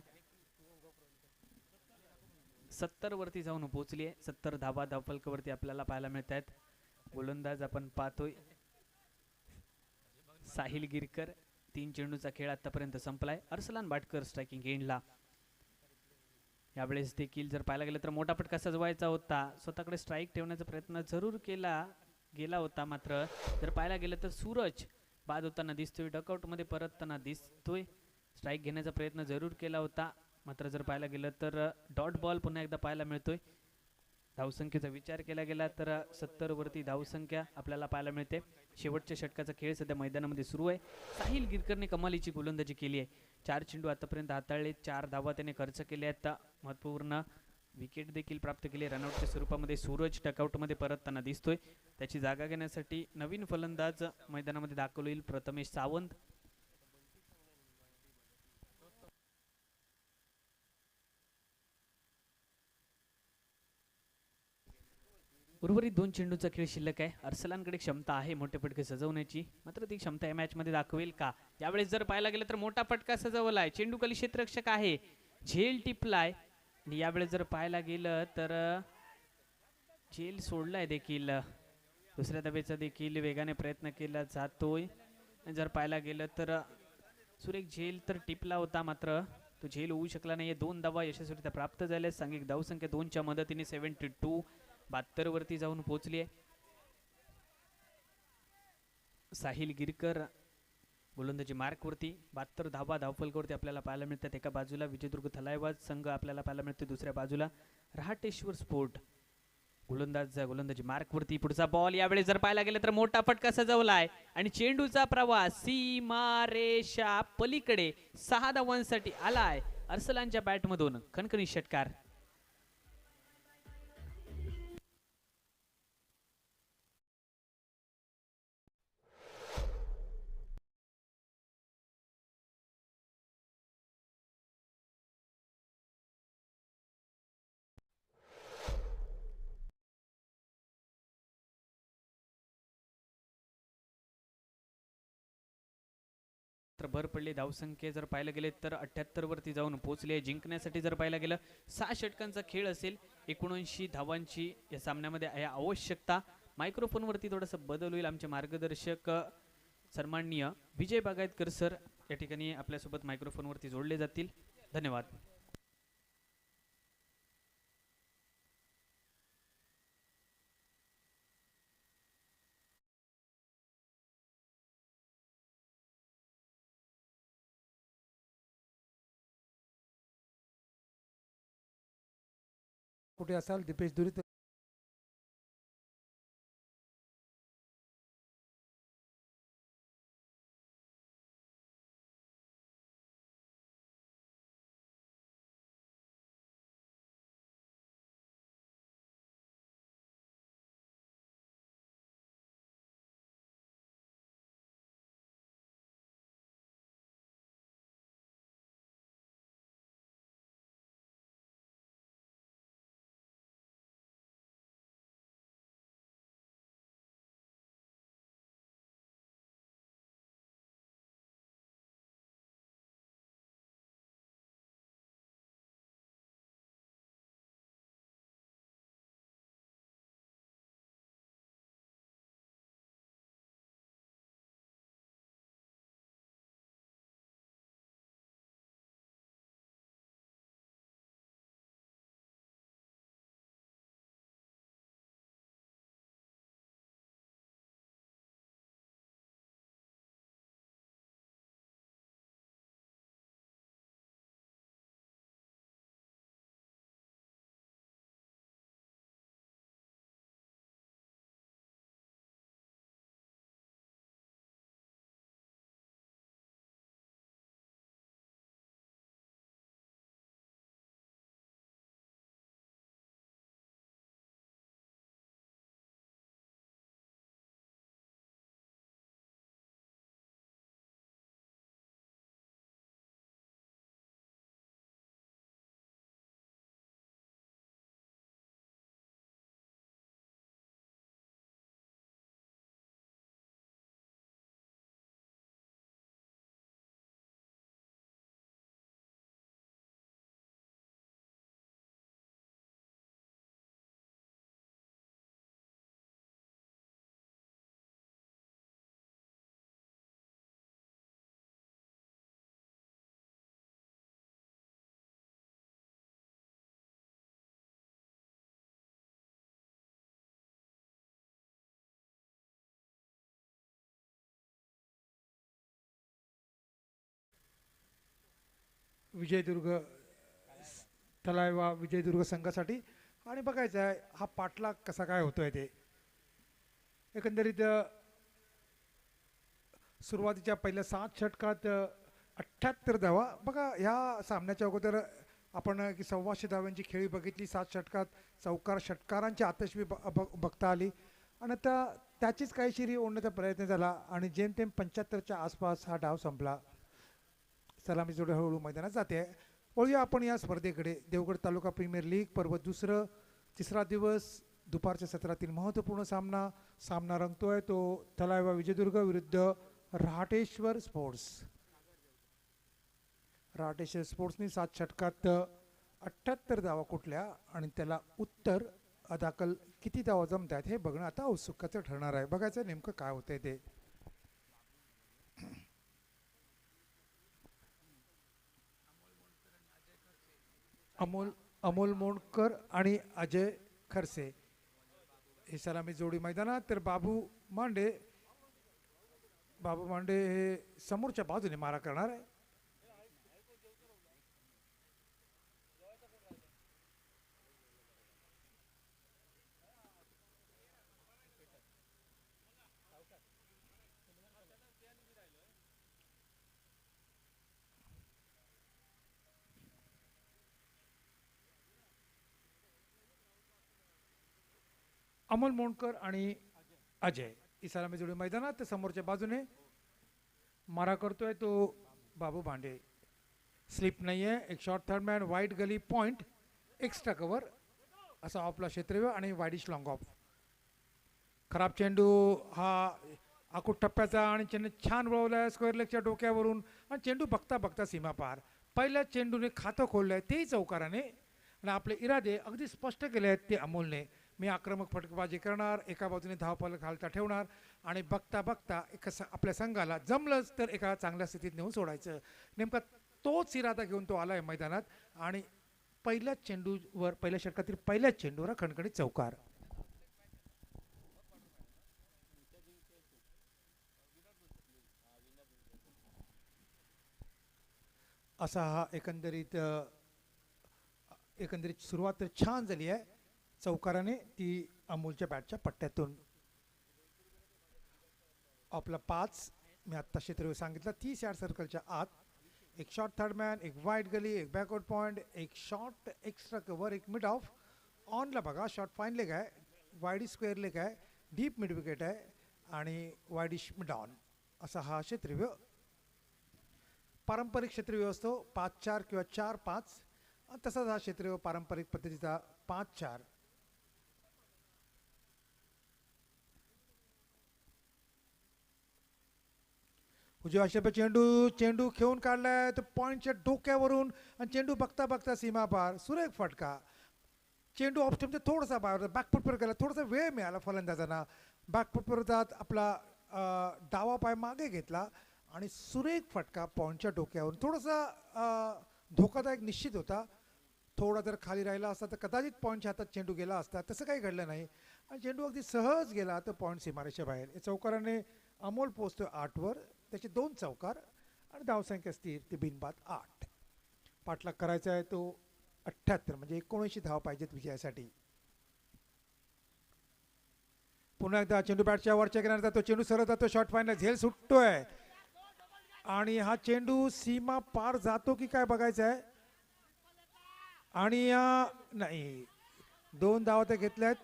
Speaker 4: 70 वरती जाऊन पोहोचली आहे. 70 धावा धावफलकावरती आपल्याला पाहायला मिळत आहेत. गोलंदाज आपण पाहतोय साहिल गिरकर. 3 चेंडूचा खेळ आतापर्यंत संपलाय. अर्सलान बाटकर स्ट्रायकिंग एंडला. यावेळेस देखील जर पाहायला गेलं तर मोठा फटका सजवायचा होता. स्वतःकडे स्ट्राईक ठेवण्याचा प्रयत्न जरूर केला गेला होता, मात्र जर पाहायला गेलं तर सूरज बाद होताना दिसतोय. डकआउट मध्ये परतताना दिसतोय. स्ट्राईक घेण्याचा प्रयत्न जरूर केला होता, मात्र जर पाहायला गेलं तर डॉट बॉल पुन्हा एकदा पाहायला मिळतोय. धावसंख्येचा विचार केला गेला तर 70 वरती धावसंख्या आपल्याला पाहायला मिळते. शेवटच्या षटकाचा खेळ सध्या मैदानामध्ये सुरू आहे. साहिल गिरकरने कमालीची गोलंदाजी केली आहे. 4 चेंडू आतापर्यंत हाताळले. 4 धावा त्याने खर्च केल्या आहेत. महत्त्वपूर्ण विकेट देखील प्राप्त केली. रनआउटच्या स्वरूपामध्ये सूरज डकआउट मध्ये परतताना दिसतोय. त्याची जागा घेण्यासाठी नवीन फलंदाज मैदानामध्ये दाखल होईल, प्रथमेश सावंत. उर्वरित 2 चेंडूचा खेळ शिल्लक आहे. अर्सलानकडे क्षमता आहे मोठे फटके सजवण्याची, मात्र ती क्षमता या मॅच मध्ये दाखवेल का. यावेळेस जर पाहायला गेलं तर मोठा फटका सजवलाय. चेंडू खाली क्षेत्ररक्षक आहे, झेल टिपलाय आणि यावेळेस जर पाहायला गेलं तर झेल सोडलाय देखील. दुसऱ्या धावेचा देखील वेगाने प्रयत्न केला जातोय. जर पाहायला गेलं तर सुरेख झेल तर टिपला होता, मात्र तो झेल होऊ शकला नाहीये. 2 धावा यशस्वीरित्या प्राप्त झाल्या. सांघिक धावसंख्या 2च्या मदतीने 72 72 वरती जाऊन पोहोचली आहे. साहिल गिरकर गोलंदाजी मार्क वरती 72 धावा धावफलकावरती आपल्याला पाहायला मिळतात. एका बाजूला विजयदुर्ग थलायवाज संघ आपल्याला पाहायला मिळतो, दुसऱ्या बाजूला रहाटेश्वर स्पोर्ट गोलंदाजी मार्क वरती. पुढचा बॉल यावेळेस जर पाहायला गेलं तर मोठा फटका सजवलाय आणि चेंडूचा प्रवास सीमारेषा पलीकडे 6 धावांसाठी आलाय. अर्सलानच्या बॅट मधून खणखणी षटकार. भर पडली. धावसंख्या जर पाहायला गेले तर 78 वरती जाऊन पोहोचली आहे. जिंकण्यासाठी जर पाहायला गेलं 6 षटकांचा खेळ असेल. 79 धावांची या सामन्यामध्ये आहे आवश्यकता. मायक्रोफोन वरती थोडासा बदल होईल. आमचे मार्गदर्शक सन्माननीय विजय बागायतकर सर या ठिकाणी आपल्यासोबत मायक्रोफोन वरती जोडले जातील. धन्यवाद.
Speaker 5: कुठे असाल दीपेश दुरी विजयदुर्ग तलावा विजयदुर्ग संघासाठी. आणि बघायचं आहे हा पाठलाग कसा काय होतोय ते. एकंदरीत सुरुवातीच्या पहिल्या 7 षटकात 78 धावा. बघा ह्या सामन्याच्या अगोदर आपण 1,200 धाव्यांची खेळी बघितली. 7 षटकात चौकार षटकारांची आतषवी बघता आली आणि आता त्याचीच काही शिरी ओढण्याचा प्रयत्न झाला आणि जेमतेम 75च्या आसपास हा डाव संपला. सलामी जोडे हळूहळू मैदानात जाते. वळूया आपण या स्पर्धेकडे. देवगड तालुका प्रीमियर लीग पर्व दुसरं, तिसरा दिवस, दुपारच्या सत्रातील महत्त्वपूर्ण सामना रंगतोय तो तलावा विजयदुर्ग विरुद्ध रहाटेश्वर स्पोर्ट्स. रहाटेश्वर स्पोर्ट्सनी 7 षटकात 78 धावा कुठल्या आणि त्याला उत्तर दाखल किती धावा जमत आहेत हे बघणं आता उत्सुकाचं ठरणार आहे. बघायचं नेमकं काय होतंय ते. अमोल मोंडकर आणि अजय खरसे हे सलामी जोडी मैदानात. तर बाबू मांडे हे समोरच्या बाजूने मारा करणार आहे. अमोल मोंडकर आणि अजय ही सलामी जोडी मैदानात. तर समोरच्या बाजूने मारा करतोय तो बाबू भांडे. स्लिप नाही आहे. एक शॉर्ट थर्ड मॅन, वाईट गली, पॉइंट, एक्स्ट्रा कव्हर असा ऑफला क्षेत्रव्यूह आणि वाईडिश लॉंग ऑफ. खराब चेंडू हा आकुट टप्प्याचा आणि चेंडू छान वळवलाय स्क्वेअर लेगच्या डोक्यावरून आणि चेंडू बघता बघता सीमा पार. पहिल्या चेंडूने खातं खोललंय तेही चौकाराने आणि आपले इरादे अगदी स्पष्ट केले आहेत ते अमोलने. मी आक्रमक फटकेबाजी करणार, एका बाजूने धावफलक खालता ठेवणार आणि बघता बघता आपल्या संघाला जमलंच तर एका चांगल्या स्थितीत नेऊन सोडायचं. नेमका तोच इरादा घेऊन तो आलाय मैदानात आणि पहिल्या चेंडूवर, पहिल्या षटकातील पहिल्याच चेंडूवर खणखणीत चौकार. असा हा एकंदरीत सुरुवात तर छान झाली आहे चौकाराने ती अमोलच्या बॅटच्या पट्ट्यातून. आपला 5 मी आत्ता क्षेत्रव्यूह सांगितलं 30 यार्ड सर्कलच्या आत. एक शॉर्ट थर्ड मॅन, एक वाईट गली, एक बॅकवर्ड पॉईंट, एक शॉर्ट एक्स्ट्रा कव्हर, एक मिड ऑफ. ऑनला बघा शॉर्ट फाईन लेग आहे, वाईडी स्क्वेअर लेग आहे, डीप मिड विकेट आहे आणि वाईडिश मिड ऑन. असा हा क्षेत्रव्यूह. पारंपरिक क्षेत्रव्यूह असतो 5-4 किंवा 4-5. तसाच हा क्षेत्रव्यूह पारंपरिक पद्धतीचा 5-4. उजव्या आक्षेप चेंडू खेळून काढलाय तो पॉइंटच्या डोक्यावरून आणि चेंडू बघता बघता सीमा पार. सुरेख फटका. चेंडू ऑफ स्टंपच्या थोडासा बाहेर बॅकफुटवर गेला, थोडासा वेळ मिळाला फलंदाजांना. बॅकफुटवर जात आपला डावा पाय मागे घेतला आणि सुरेख फटका पॉइंटच्या डोक्यावरून. थोडासा धोकादायक निश्चित होता. थोडा जर खाली राहिला असता तर कदाचित पॉईंटच्या हातात चेंडू गेला असता. तसं काही घडलं नाही आणि चेंडू अगदी सहज गेला तर पॉईंट सीमारेषेच्या बाहेर. या चौकाराने अमोल पोहोचतो 8 वर. त्याचे 2 चौकार आणि धावसंख्या स्थिर ते बिनबाद 8. पाठलाग करायचा आहे तो 78 म्हणजे 79 धाव पाहिजेत विजयासाठी. पुन्हा एकदा चेंडू बॅटच्या वरच्या किनाऱ्यात जातो, चेंडू सरळ जातो, शॉर्ट फाईनला झेल सुटतोय आणि हा चेंडू सीमा पार जातो की काय बघायचं आहे. आणि नाही 2 धावा तर घेतल्यात.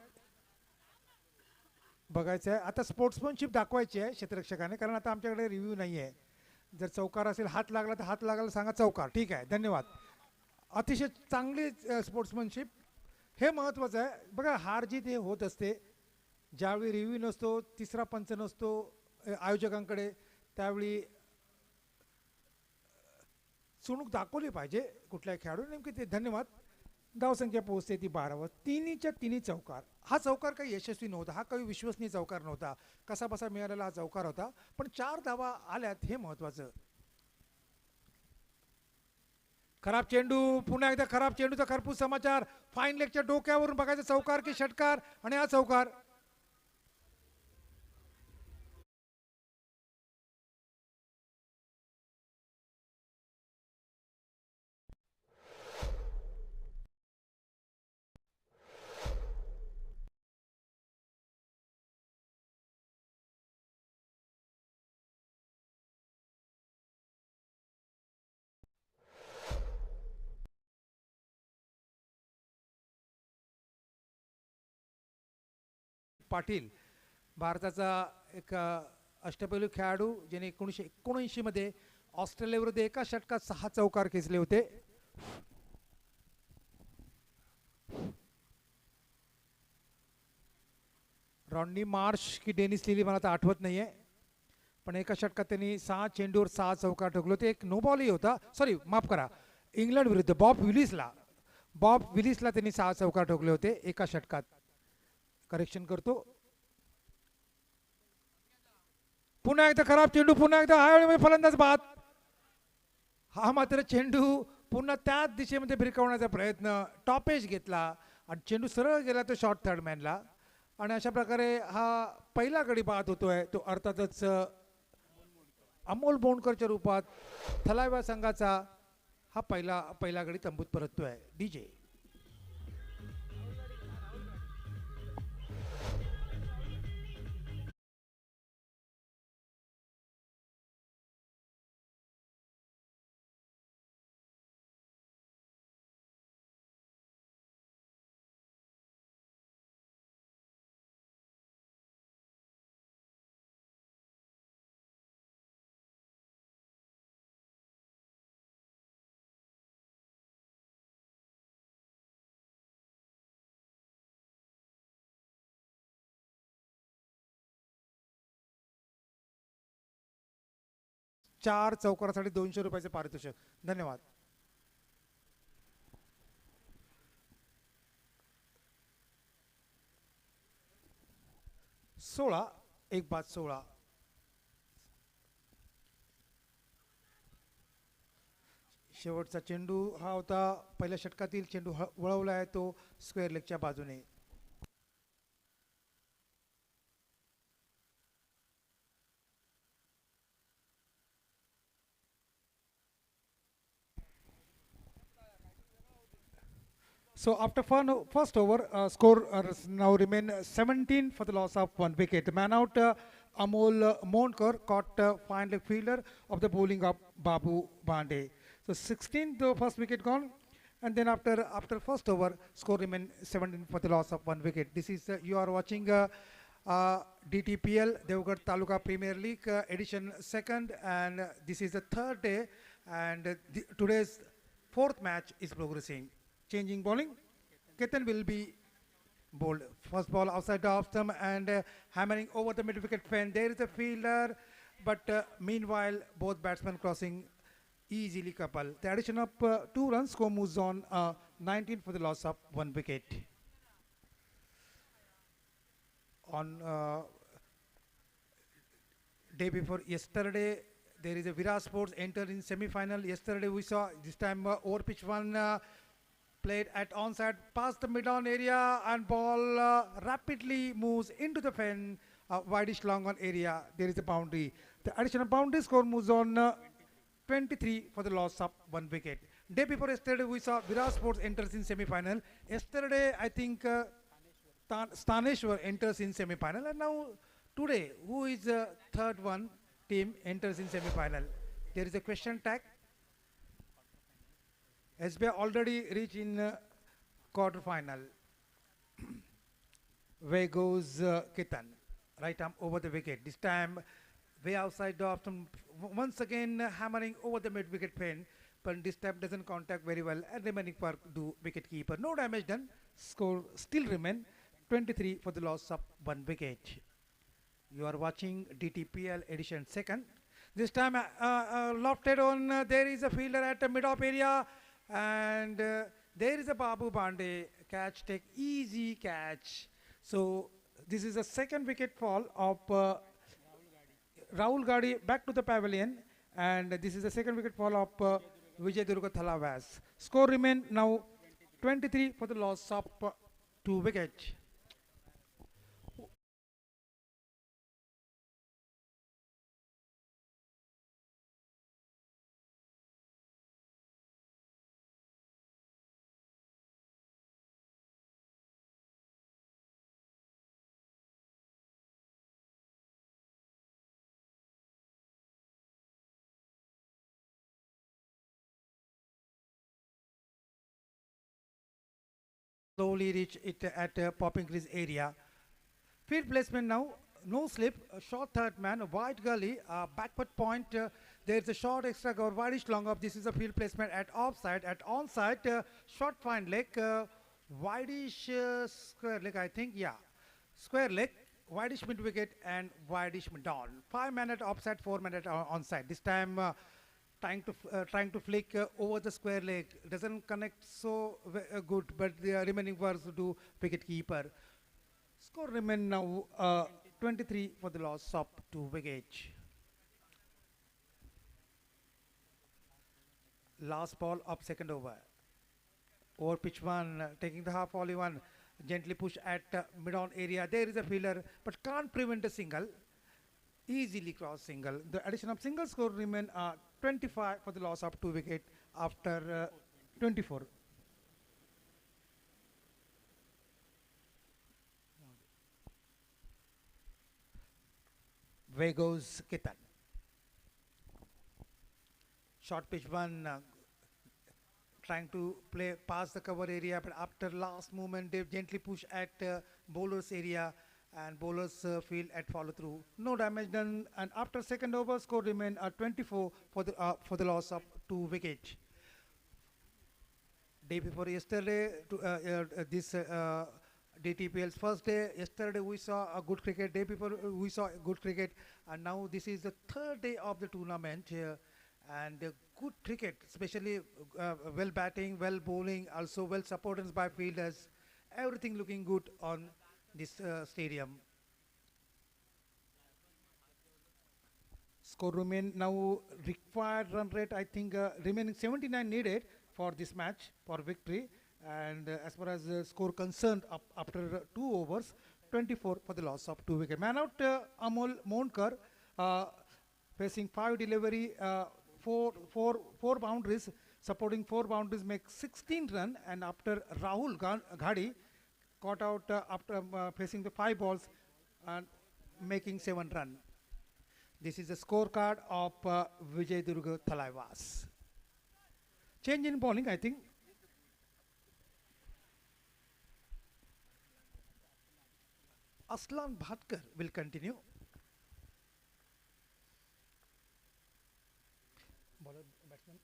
Speaker 5: बघायचं आहे आता स्पोर्ट्समनशिप दाखवायची आहे क्षेत्ररक्षकाने, कारण आता आमच्याकडे रिव्ह्यू नाही आहे. जर चौकार असेल, हात लागला तर हात लागायला सांगा चौकार. ठीक आहे, धन्यवाद. अतिशय चांगली स्पोर्ट्समनशिप हे महत्त्वाचं आहे. बघा हार जीत हे होत असते ज्यावेळी रिव्ह्यू नसतो, तिसरा पंच नसतो आयोजकांकडे, त्यावेळी चुणूक दाखवली पाहिजे कुठल्याही खेळाडू. नेमकी ते धन्यवाद. धावसंख्या पोहोचते ती 12 वर. तिन्हीच्या तिन्ही चौकार. हा चौकार काही यशस्वी नव्हता, हा काही विश्वसनीय चौकार नव्हता, कसा बसा मिळालेला हा चौकार होता, पण 4 धावा आल्यात हे महत्वाचं. खराब चेंडू, पुन्हा एकदा खराब चेंडूचा खरपूस समाचार. फाईन लेगच्या डोक्यावरून बघायचं चौकार की षटकार आणि हा चौकार. पाटील भारताचा एक अष्टपैलू खेळाडू ज्याने 1979 मध्ये ऑस्ट्रेलियाविरुद्ध एका षटकात 6 चौकार खेचले होते. रॉन्नी मार्श की डेनिस लिली मला आता आठवत नाहीये, पण एका षटकात त्यांनी 6 चेंडूवर 6 चौकार ठोकले होते. एक नो बॉलही होता, सॉरी माफ करा, इंग्लंड विरुद्ध बॉब विलिसला त्यांनी 6 चौकार ठोकले होते एका षटकात. करेक्शन करतो. पुन्हा एकदा खराब चेंडू, पुन्हा एकदा हा फलंदाज बाद. हा मात्र चेंडू पुन्हा त्याच दिशेमध्ये भिरकवण्याचा प्रयत्न, टॉपेज घेतला आणि चेंडू सरळ गेला तो शॉर्ट थर्ड मॅनला. आणि अशा प्रकारे हा पहिला गडी बाद होतोय. तो अर्थातच अमोल बोंडकरच्या रूपात थलाइवा संघाचा हा पहिला गडी तंबूत परततोय. डीजे 4 चौकारासाठी 200 रुपयाचे पारितोषिक. धन्यवाद. सोळा एक बाद 16. शेवटचा चेंडू हा होता पहिल्या षटकातील चेंडू वळवला आहे तो स्क्वेअर लेगच्या बाजूने. So after first over, score now remain 17 for the loss of 1 wicket. The man out, Amol Monkar caught fine leg fielder of the bowling of Babu Bande. So 16 the first wicket gone, and then after first over, score remain 17 for the loss of 1 wicket. This is you are watching DTPL Devgarh Taluka Premier League edition 2nd, and this is the 3rd day, and today's 4th match is progressing. Changing bowling, Ketan will be bowled. First ball outside the off stump and hammering over the mid wicket fence. There is a fielder, but meanwhile both batsmen crossing easily couple. The addition of 2 runs, score moves on 19 for the loss of 1 wicket. On day before yesterday, there is a Virat Sports entered in semi-final. Yesterday we saw this time over pitch one. Played at onside past the mid-on area, and ball rapidly moves into the fence, wideish long on area. There is a boundary. The additional boundary, score moves on 23 for the loss of 1 wicket. Day before yesterday, we saw Virat Sports enters in semi-final. Yesterday, I think Staneshwar enters in semi-final, and now today, who is the third one team enters in semi-final? There is a question tag. SBI already reached in quarter final. Where goes Ketan? Right arm over the wicket. This time way outside the off stump. Once again hammering over the mid wicket fence, but this time doesn't contact very well and remaining for the wicket keeper. No damage done. Score still remain 23 for the loss of 1 wicket. You are watching DTPL edition 2nd. This time lofted on. There is a fielder at the mid-off area. And there is a Babu Bande catch, take easy catch. So this is the 2nd wicket fall of Rahul Gadi back to the pavilion, and this is the 2nd wicket fall of Vijay Durga Thalavas. Score remain now 23 for the loss of 2 wickets. Slowly reach it at popping crease area. Field placement now, no slip, a short third man, a wide gully, backward point. There's a short extra cover, wideish long up. This is a field placement at offside. At onside, short fine leg, wideish square leg, I think, yeah. Square leg, wideish mid wicket, and wideish mid on. 5 men at offside, 4 men at onside. This time, trying to flick over the square leg. Doesn't connect so good, but the remaining was to wicket keeper. Score remain now 23 for the loss of 2 wickets. Last ball of second over. Over pitch one, taking the half volley one, gently push at mid-on area. There is a fielder, but can't prevent a single. Easily cross single. The addition of single score remain 25 for the loss of 2 wicket after 24. Way goes Ketan. Short pitch one, trying to play past the cover area, but after last movement, they gently push at bowler's area, and bowlers feel at follow through. No damage done, and after second over, score remain at 24 for the loss of 2 wickets. Day before yesterday, this DTPL's first day. Yesterday we saw a good cricket. Day before we saw good cricket, and now this is the third day of the tournament. And good cricket, especially well batting, well bowling, also well supported by fielders. Everything looking good on this stadium. Score remain now required run rate, I think remaining 79 needed for this match for victory. And as far as score concerned, after 2 overs, 24 for the loss of 2 wickets. Man out Amol Monkar, facing 5 delivery, 4 boundaries, supporting 4 boundaries, makes 16 run. And after Rahul Ghadi caught out after facing the 5 balls and making 7 run. This is the scorecard of Vijay Durga Thalaiwas. Change in bowling, I think. Aslan Bhatkar will continue. Bowler, batsman.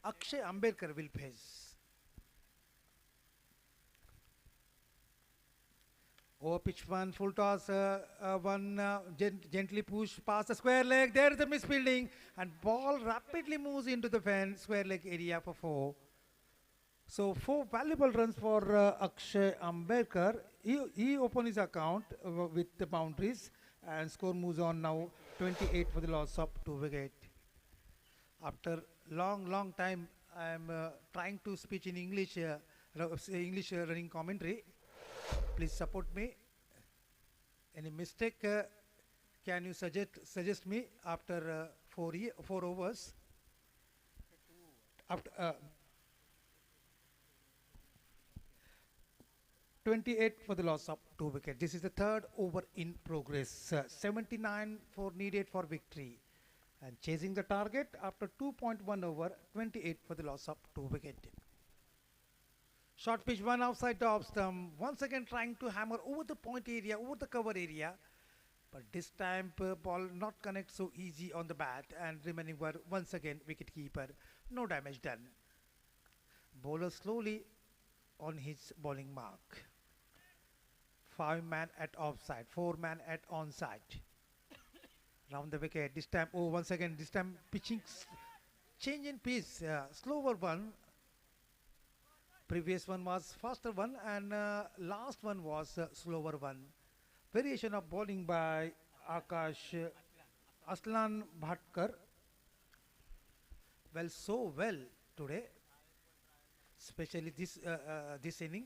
Speaker 5: Akshay Ambedkar will face. Over pitch one, full toss, gently push past the square leg. There is the misfielding, and ball rapidly moves into the square leg area for 4. So 4 valuable runs for Akshay Ambedkar. He opened his account with the boundaries, and score moves on now 28 for the loss of 2 wicket. After long time, I am trying to speak in English, English running commentary. Please support me. Any mistake, can you suggest me after 4 overs? After 28 for the loss of 2 wickets. This is the 3rd over in progress. 79 needed for victory. And chasing the target after 2.1 over, 28 for the loss of 2 wickets. Short pitch one outside the off stump. Once again trying to hammer over the point area, over the cover area. But this time ball not connect so easy on the bat, and remaining were once again wicket keeper. No damage done. Bowler slowly on his bowling mark. 5 man at offside, 4 man at onside. Round the wicket. This time, once again, this time pitching change in pace. Slower one. Previous one was faster one, and last one was slower one. Variation of bowling by Akash Aslan Bhatkar. Well, so well today, especially this inning.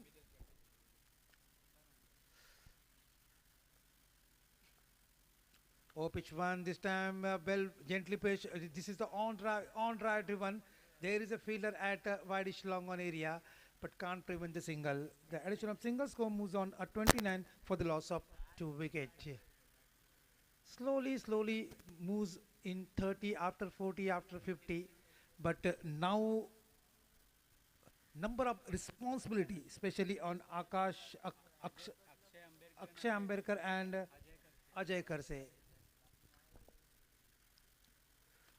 Speaker 5: Oh, pitch one this time, well, gently pitch. This is the on drive driven. There is a fielder at wideish long on area, but can't prevent the single. The addition of single score moves on at 29 for the loss of 2 wickets. Slowly moves in 30, after 40, after 50. But now number of responsibility, especially on Akshay Amberkar and Ajay Karse.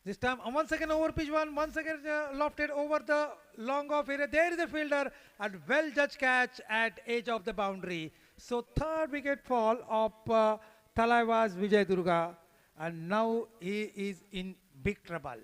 Speaker 5: This time, once again over pitch one, once again lofted over the long off area. There is a fielder and well judged catch at edge of the boundary. So third wicket fall of Talaiwas Vijay Durga, and now he is in big trouble.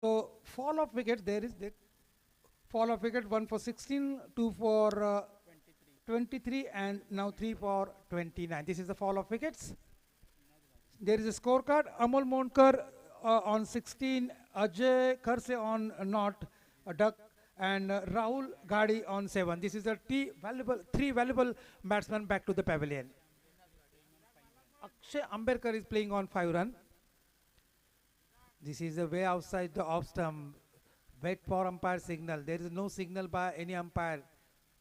Speaker 5: So fall of wickets, there is the fall of wicket, one for 16, two for 23, and now three for 29. This is the fall of wickets. There is a scorecard. Amol Monkar on 16, Ajay Karse on not a duck, and Rahul Gadi on 7. This is the three valuable batsmen back to the pavilion. Akshay Amberkar is playing on 5 run. This is a way outside the off stump. Wait for umpire signal. There is no signal by any umpire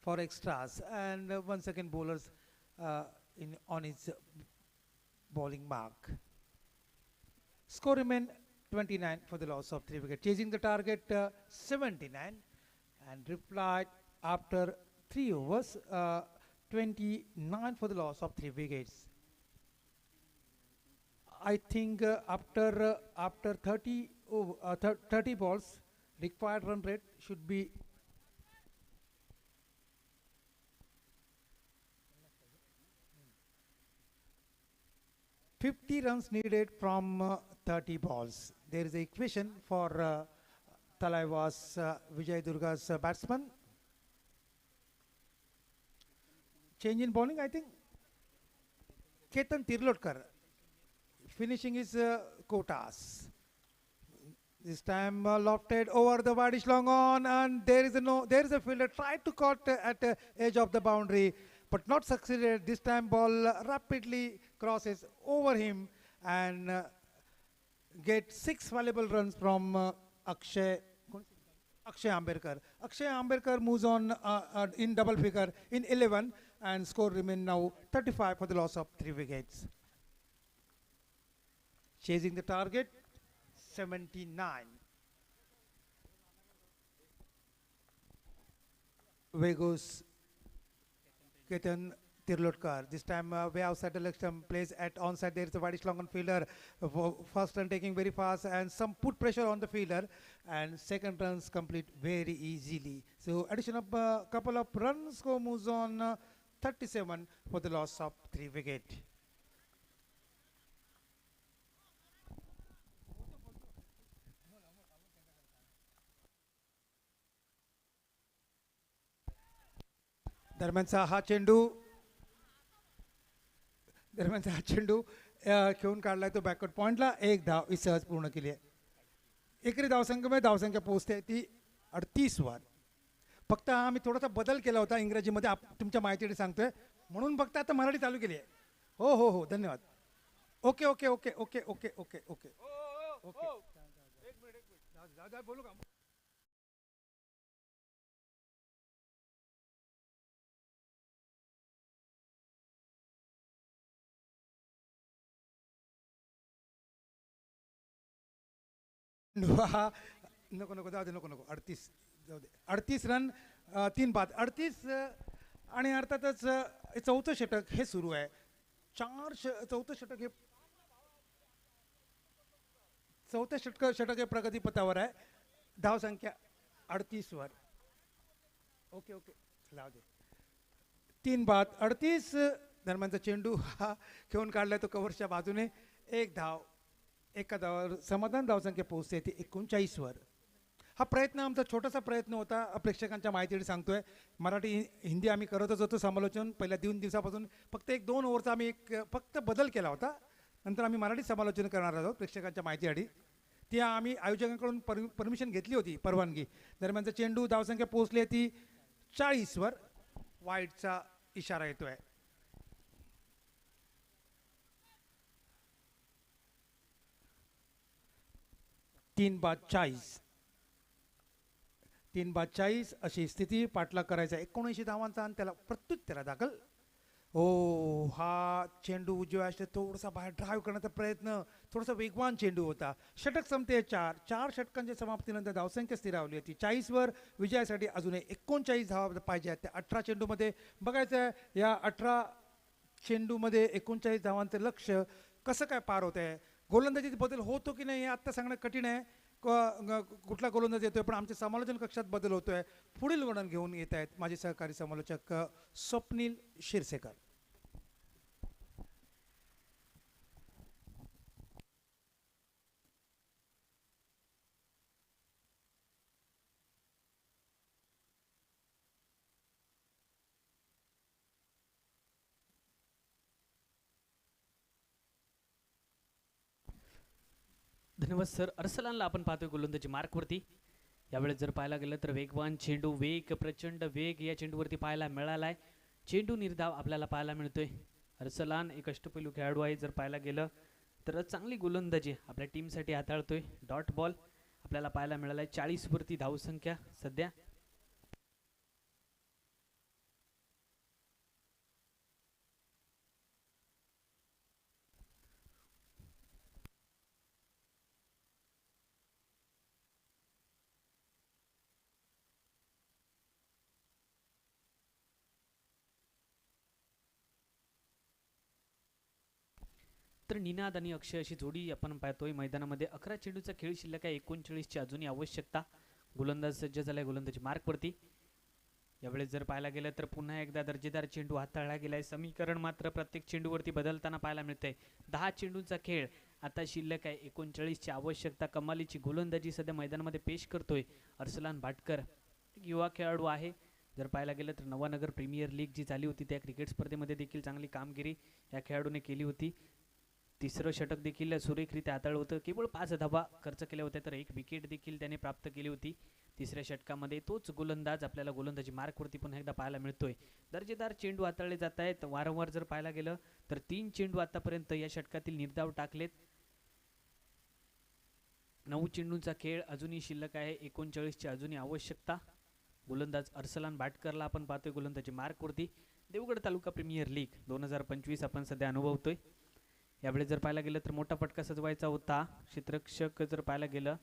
Speaker 5: for extras. And 1 second bowlers on his bowling mark. Score remain 29 for the loss of 3 wickets. Chasing the target 79 and replied after 3 overs 29 for the loss of 3 wickets. I think after 30 balls, required run rate should be 50 runs needed from 30 balls. There is an equation for Talaiwas Vijay Durga's batsman. Change in bowling, I think. Ketan Tirlotkar finishing his quotas. This time lofted over the widish long on, and there is a fielder tried to caught at the edge of the boundary, but not succeeded. This time ball rapidly crosses over him and get 6 valuable runs from Akshay Amberkar. Akshay Amberkar moves on in double figure in 11, and score remain now 35 for the loss of 3 wickets. Chasing the target 79. Way goes Ketan Tirlotkar. This time way outside the leg stump, plays at onside. There is a widish long on fielder. First run taking very fast and some put pressure on the fielder, and second runs complete very easily. So addition of a couple of runs, score moves on 37 for the loss of 3 wickets. दरम्यानचा हा चेंडू घेऊन काढलाय तो backward पॉइंटला. 1 धाव ही सहज पूर्ण केली आहे. एकरी धावसंख्येमध्ये धावसंख्या पोहोचते ती 38 वर. फक्त आम्ही थोडासा बदल केला होता इंग्रजीमध्ये, तुमच्या माहितीसाठी सांगतोय म्हणून फक्त आता मराठी चालू केली आहे. हो हो हो, धन्यवाद. Okay okay okay okay okay okay okay okay. एक मिनिट बोलू का? नको नको, जाऊ दे, नको नको. 38 जाऊ दे. 38 रन 3 बाद. 38 आणि अर्थातच चौथं षटक हे सुरू आहे. चौथं षटक हे प्रगतीपथावर आहे. धावसंख्या 38 वर. ओके ओके, जाऊ दे. 3 बाद. 38 दरम्यानचा चेंडू हा घेऊन काढलाय तो कव्हरच्या बाजूने. 1 धाव. एका धावावर समाधान. धावसंख्या पोहोचते ती 39 वर. हा प्रयत्न आमचा छोटासा प्रयत्न होता, प्रेक्षकांच्या माहितीसाठी सांगतोय. मराठी हिंदी आम्ही करतच होतो समालोचन. पहिल्या 2 दिवसापासून फक्त 1-2 ओव्हरचा आम्ही फक्त बदल केला होता. नंतर आम्ही मराठी समालोचन करणार आहोत प्रेक्षकांच्या माहितीसाठी. ती आम्ही आयोजकांकडून परमिशन घेतली होती, परवानगी. दरम्यानचा चेंडू धावसंख्या पोहोचली ती 40 वर. वाईडचा इशारा येतोय. 3 बाद 40. 3 बाद 40 अशी स्थिती. पाठलाग करायचा 79 धावांचा आणि त्याला प्रत्युत्तरा दाखल. हो, हा चेंडू उजव्या असते थोडासा बाहेर ड्राईव्ह करण्याचा प्रयत्न, थोडासा वेगवान चेंडू होता. षटक संपते 4 षटकांच्या समाप्तीनंतर धावसंख्या स्थिरावली होती 40 वर. विजयासाठी अजून 39 धावा पाहिजे त्या 18 चेंडूमध्ये. बघायचं आहे या 18 चेंडूमध्ये 39 धावांचं लक्ष्य कसं काय पार होत आहे. गोलंदाजीत बदल होतो की नाही हे आत्ता सांगणं कठीण आहे. कुठला गोलंदाज येतोय, पण आमच्या समालोचन कक्षात बदल होतोय. पुढील वर्णन घेऊन येत आहेत माझे सहकारी समालोचक स्वप्नील शिरसेकर.
Speaker 4: धन्यवाद सर. अर्सलानला आपण पाहतोय गोलंदाजी मार्कवरती. यावेळेस जर पाहायला गेलं तर वेगवान चेंडू, वेग, प्रचंड वेग या चेंडूवरती पाहायला मिळालाय. चेंडू निर्धाव आपल्याला पाहायला मिळतोय. अर्सलान एक अष्टपैलू खेळाडू आहे. जर पाहायला गेलं तर चांगली गोलंदाजी आपल्या टीमसाठी हाताळतोय. डॉट बॉल आपल्याला पाहायला मिळालाय. 40 वरती धावसंख्या सध्या. तर निनाद आणि अक्षय अशी जोडी आपण पाहतोय मैदानामध्ये. 11 चेंडूचा खेळ शिल्लक आहे. 39ची अजूनही आवश्यकता. गोलंदाज सज्ज झालाय गोलंदाजी मार्कवरती. यावेळेस जर पाहायला गेलं तर पुन्हा एकदा दर्जेदार चेंडू हाताळला गेलाय. समीकरण मात्र प्रत्येक चेंडूवरती बदलताना पाहायला मिळतंय. 10 चेंडूंचा खेळ आता शिल्लक आहे. 39ची आवश्यकता. कमालीची गोलंदाजी सध्या मैदानामध्ये पेश करतोय अर्सलान भाटकर. युवा खेळाडू आहे. जर पाहायला गेलं तर नवानगर प्रीमियर लीग जी झाली होती त्या क्रिकेट स्पर्धेमध्ये देखील चांगली कामगिरी या खेळाडूने केली होती. तिसरं षटक देखील सुरेखरित्या हाताळलं होतं. केवळ 5 धावा खर्च केल्या होत्या तर 1 विकेट देखील त्याने प्राप्त केली होती तिसऱ्या षटकामध्ये. तोच गोलंदाज आपल्याला गोलंदाजी मार्कवरती पुन्हा एकदा पाहायला मिळतोय. दर्जेदार चेंडू हाताळले जात आहेत. वारंवार जर पाहायला गेलं तर 3 चेंडू आतापर्यंत या षटकातील निर्धाव टाकलेत. 9 चेंडूंचा खेळ अजूनही शिल्लक आहे. 39ची अजूनही आवश्यकता. गोलंदाज अर्सलान भाटकरला आपण पाहतोय गोलंदाजी मार्कवरती. देवगड तालुका प्रीमियर लीग 2025 आपण सध्या अनुभवतोय. यावेळेस जर पाहायला गेलं तर मोठा फटका सजवायचा होता. क्षेत्ररक्षक जर पाहायला गेलं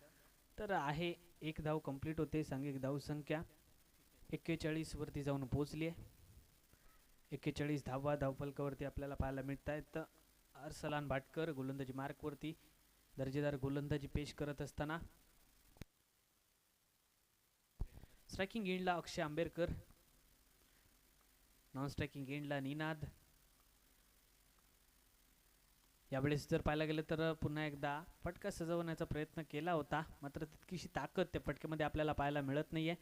Speaker 4: तर आहे 1 धाव कंप्लीट होते. सांघिक धावसंख्या 41 वरती जाऊन पोहोचली आहे. 41 धावा धावफलकावरती आपल्याला पाहायला मिळत आहेत. अर्सलान भाटकर गोलंदाजी मार्कवरती दर्जेदार गोलंदाजी पेश करत असताना. स्ट्रायकिंग एंडला अक्षय आंबेरकर, नॉन स्ट्रायकिंग एंडला निनाद. यावेळेस जर पाहायला गेलं तर पुन्हा एकदा फटका सजवण्याचा प्रयत्न केला होता, मात्र तितकीशी ताकद त्या फटक्यामध्ये आपल्याला पाहायला मिळत नाहीये.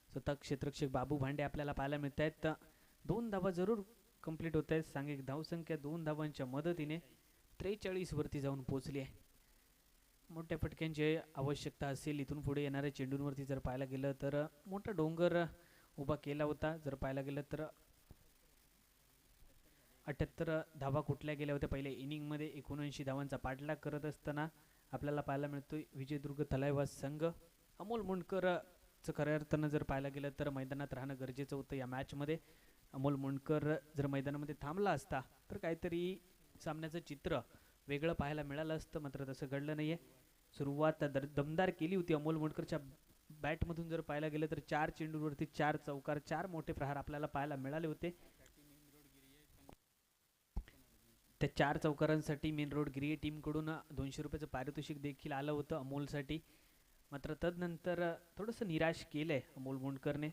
Speaker 4: स्वतः क्षेत्ररक्षक बाबू भांडे आपल्याला पाहायला मिळत आहेत. 2 धावा जरूर कंप्लीट होत आहेत. सांघिक धावसंख्या 2 धावांच्या मदतीने 43 वरती जाऊन पोहोचली आहे. मोठ्या फटक्यांची आवश्यकता असेल इथून पुढे येणाऱ्या चेंडूंवरती. जर पाहायला गेलं तर मोठा डोंगर उभा केला होता. जर पाहायला गेलं तर 78 धावा कुठल्या गेल्या होत्या पहिल्या इनिंगमध्ये. 79 धावांचा पाठलाग करत असताना आपल्याला पाहायला मिळतोय विजयदुर्ग तलायवास संघ. अमोल मुंडकरचं खऱ्या अर्थानं जर पाहायला गेलं तर मैदानात राहणं गरजेचं होतं या मॅचमध्ये. अमोल मुंडकर जर मैदानामध्ये थांबला असता तर काहीतरी सामन्याचं चित्र वेगळं पाहायला मिळालं असतं, मात्र तसं घडलं नाहीये. सुरुवात दमदार केली होती अमोल मुंडकरच्या बॅटमधून. जर पाहायला गेलं तर 4 चेंडूवरती 4 चौकार, 4 मोठे प्रहार आपल्याला पाहायला मिळाले होते. त्या 4 चौकारांसाठी मेन रोड गिरी टीमकडून 200 रुपयाचं पारितोषिक देखील आलं होतं अमोलसाठी. मात्र तदनंतर थोडंसं निराश केलंय अमोल मुंडकरने.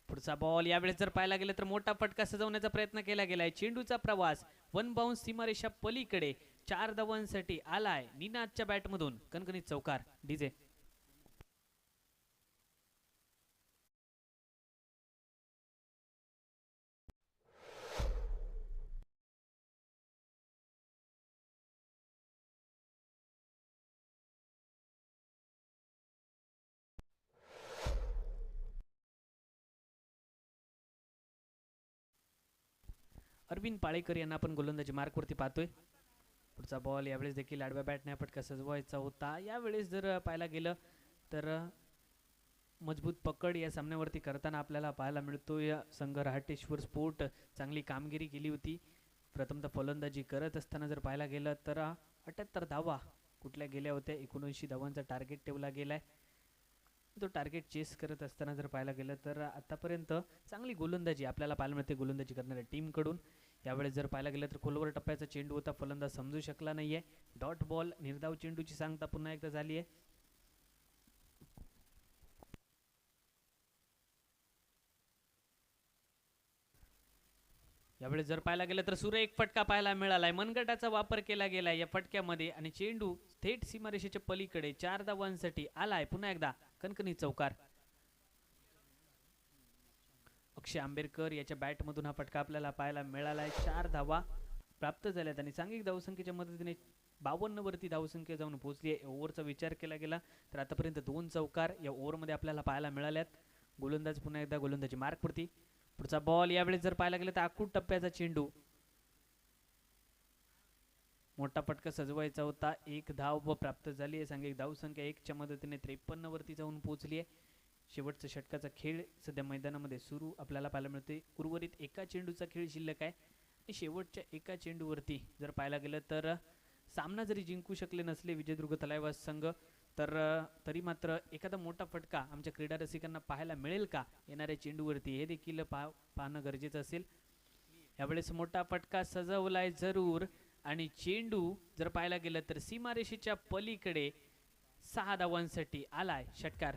Speaker 4: पुढचा बॉल यावेळेस जर पाहायला गेलं तर मोठा फटका सजवण्याचा प्रयत्न केला गेलाय. चेंडूचा प्रवास 1 बाउन्स सीमारेषा पलीकडे 4 धावांसाठी आलाय निनादच्या बॅटमधून. कणकणीत चौकार. डीजे अरविंद पाळेकर यांना आपण गोलंदाजी मार्कवरती पाहतोय. पुढचा बॉल यावेळेस देखील आडव्या बॅटने फटका सजवायचा होता. यावेळेस जर पाहायला गेलं तर मजबूत पकड या सामन्यावरती करताना आपल्याला पाहायला मिळतोय. संघ रहाटेश्वर स्पोर्ट चांगली कामगिरी केली होती. प्रथमतः फलंदाजी करत असताना जर पाहायला गेलं तर 78 धावा कुठल्या गेल्या होत्या. 79 धावांचा टार्गेट ठेवला गेलाय. तो टार्गेट चेस करत असताना जर पाहायला गेलं तर आतापर्यंत चांगली गोलंदाजी आपल्याला पाहायला मिळते गोलंदाजी करणाऱ्या टीमकडून. यावेळेस जर पाहायला गेलं तर खोलवर टप्प्याचा चेंडू होता, फलंदाज समजू शकला नाहीये. डॉट बॉल निर्धाव चेंडूची सांगता पुन्हा एकदा झाली आहे. यावेळेस जर पाहायला गेलं तर सुरेख फटका पाहायला मिळालाय. मनगटाचा वापर केला गेलाय या फटक्यामध्ये आणि चेंडू थेट सीमारेषेच्या पलीकडे 4 धावांसाठी आलाय. पुन्हा एकदा कणकणी चौकार. अक्षय आंबेडकर याच्या बॅटमधून हा फटका आपल्याला पाहायला मिळालाय. 4 धावा प्राप्त झाल्यात आणि सांघिक धावसंख्येच्या मदतीने 52 वरती धावसंख्या जाऊन पोहोचली आहे. ओव्हरचा विचार केला गेला तर आतापर्यंत 2 चौकार या ओव्हरमध्ये आपल्याला पाहायला मिळाल्यात. गोलंदाज पुन्हा एकदा गोलंदाजी मार्कवरती. पुढचा बॉल यावेळेस जर पाहायला गेलं तर आखूड टप्प्याचा चेंडू. मोठा फटका सजवायचा होता. 1 धाव व प्राप्त झाली आहे. सांघिक धावसंख्या 1 च्या मदतीने 53 वरती जाऊन पोहोचली आहे. शेवटचा षटकाचा खेळ सध्या मैदानामध्ये सुरू आपल्याला पाहायला मिळते. उर्वरित एका चेंडूचा खेळ शिल्लक आहे आणि शेवटच्या एका चेंडूवरती जर पाहायला गेलं तर सामना जरी जिंकू शकले नसले विजयदुर्ग तलायवास संघ तर तरी मात्र एखादा मोठा फटका आमच्या क्रीडा रसिकांना पाहायला मिळेल का येणाऱ्या चेंडूवरती हे देखील पाहणं गरजेचं असेल. यावेळेस मोठा फटका सजवलाय जरूर आणि चेंडू जर पाहायला गेलं तर सीमारेषेच्या पलीकडे 6 धावांसाठी आलाय. षटकार.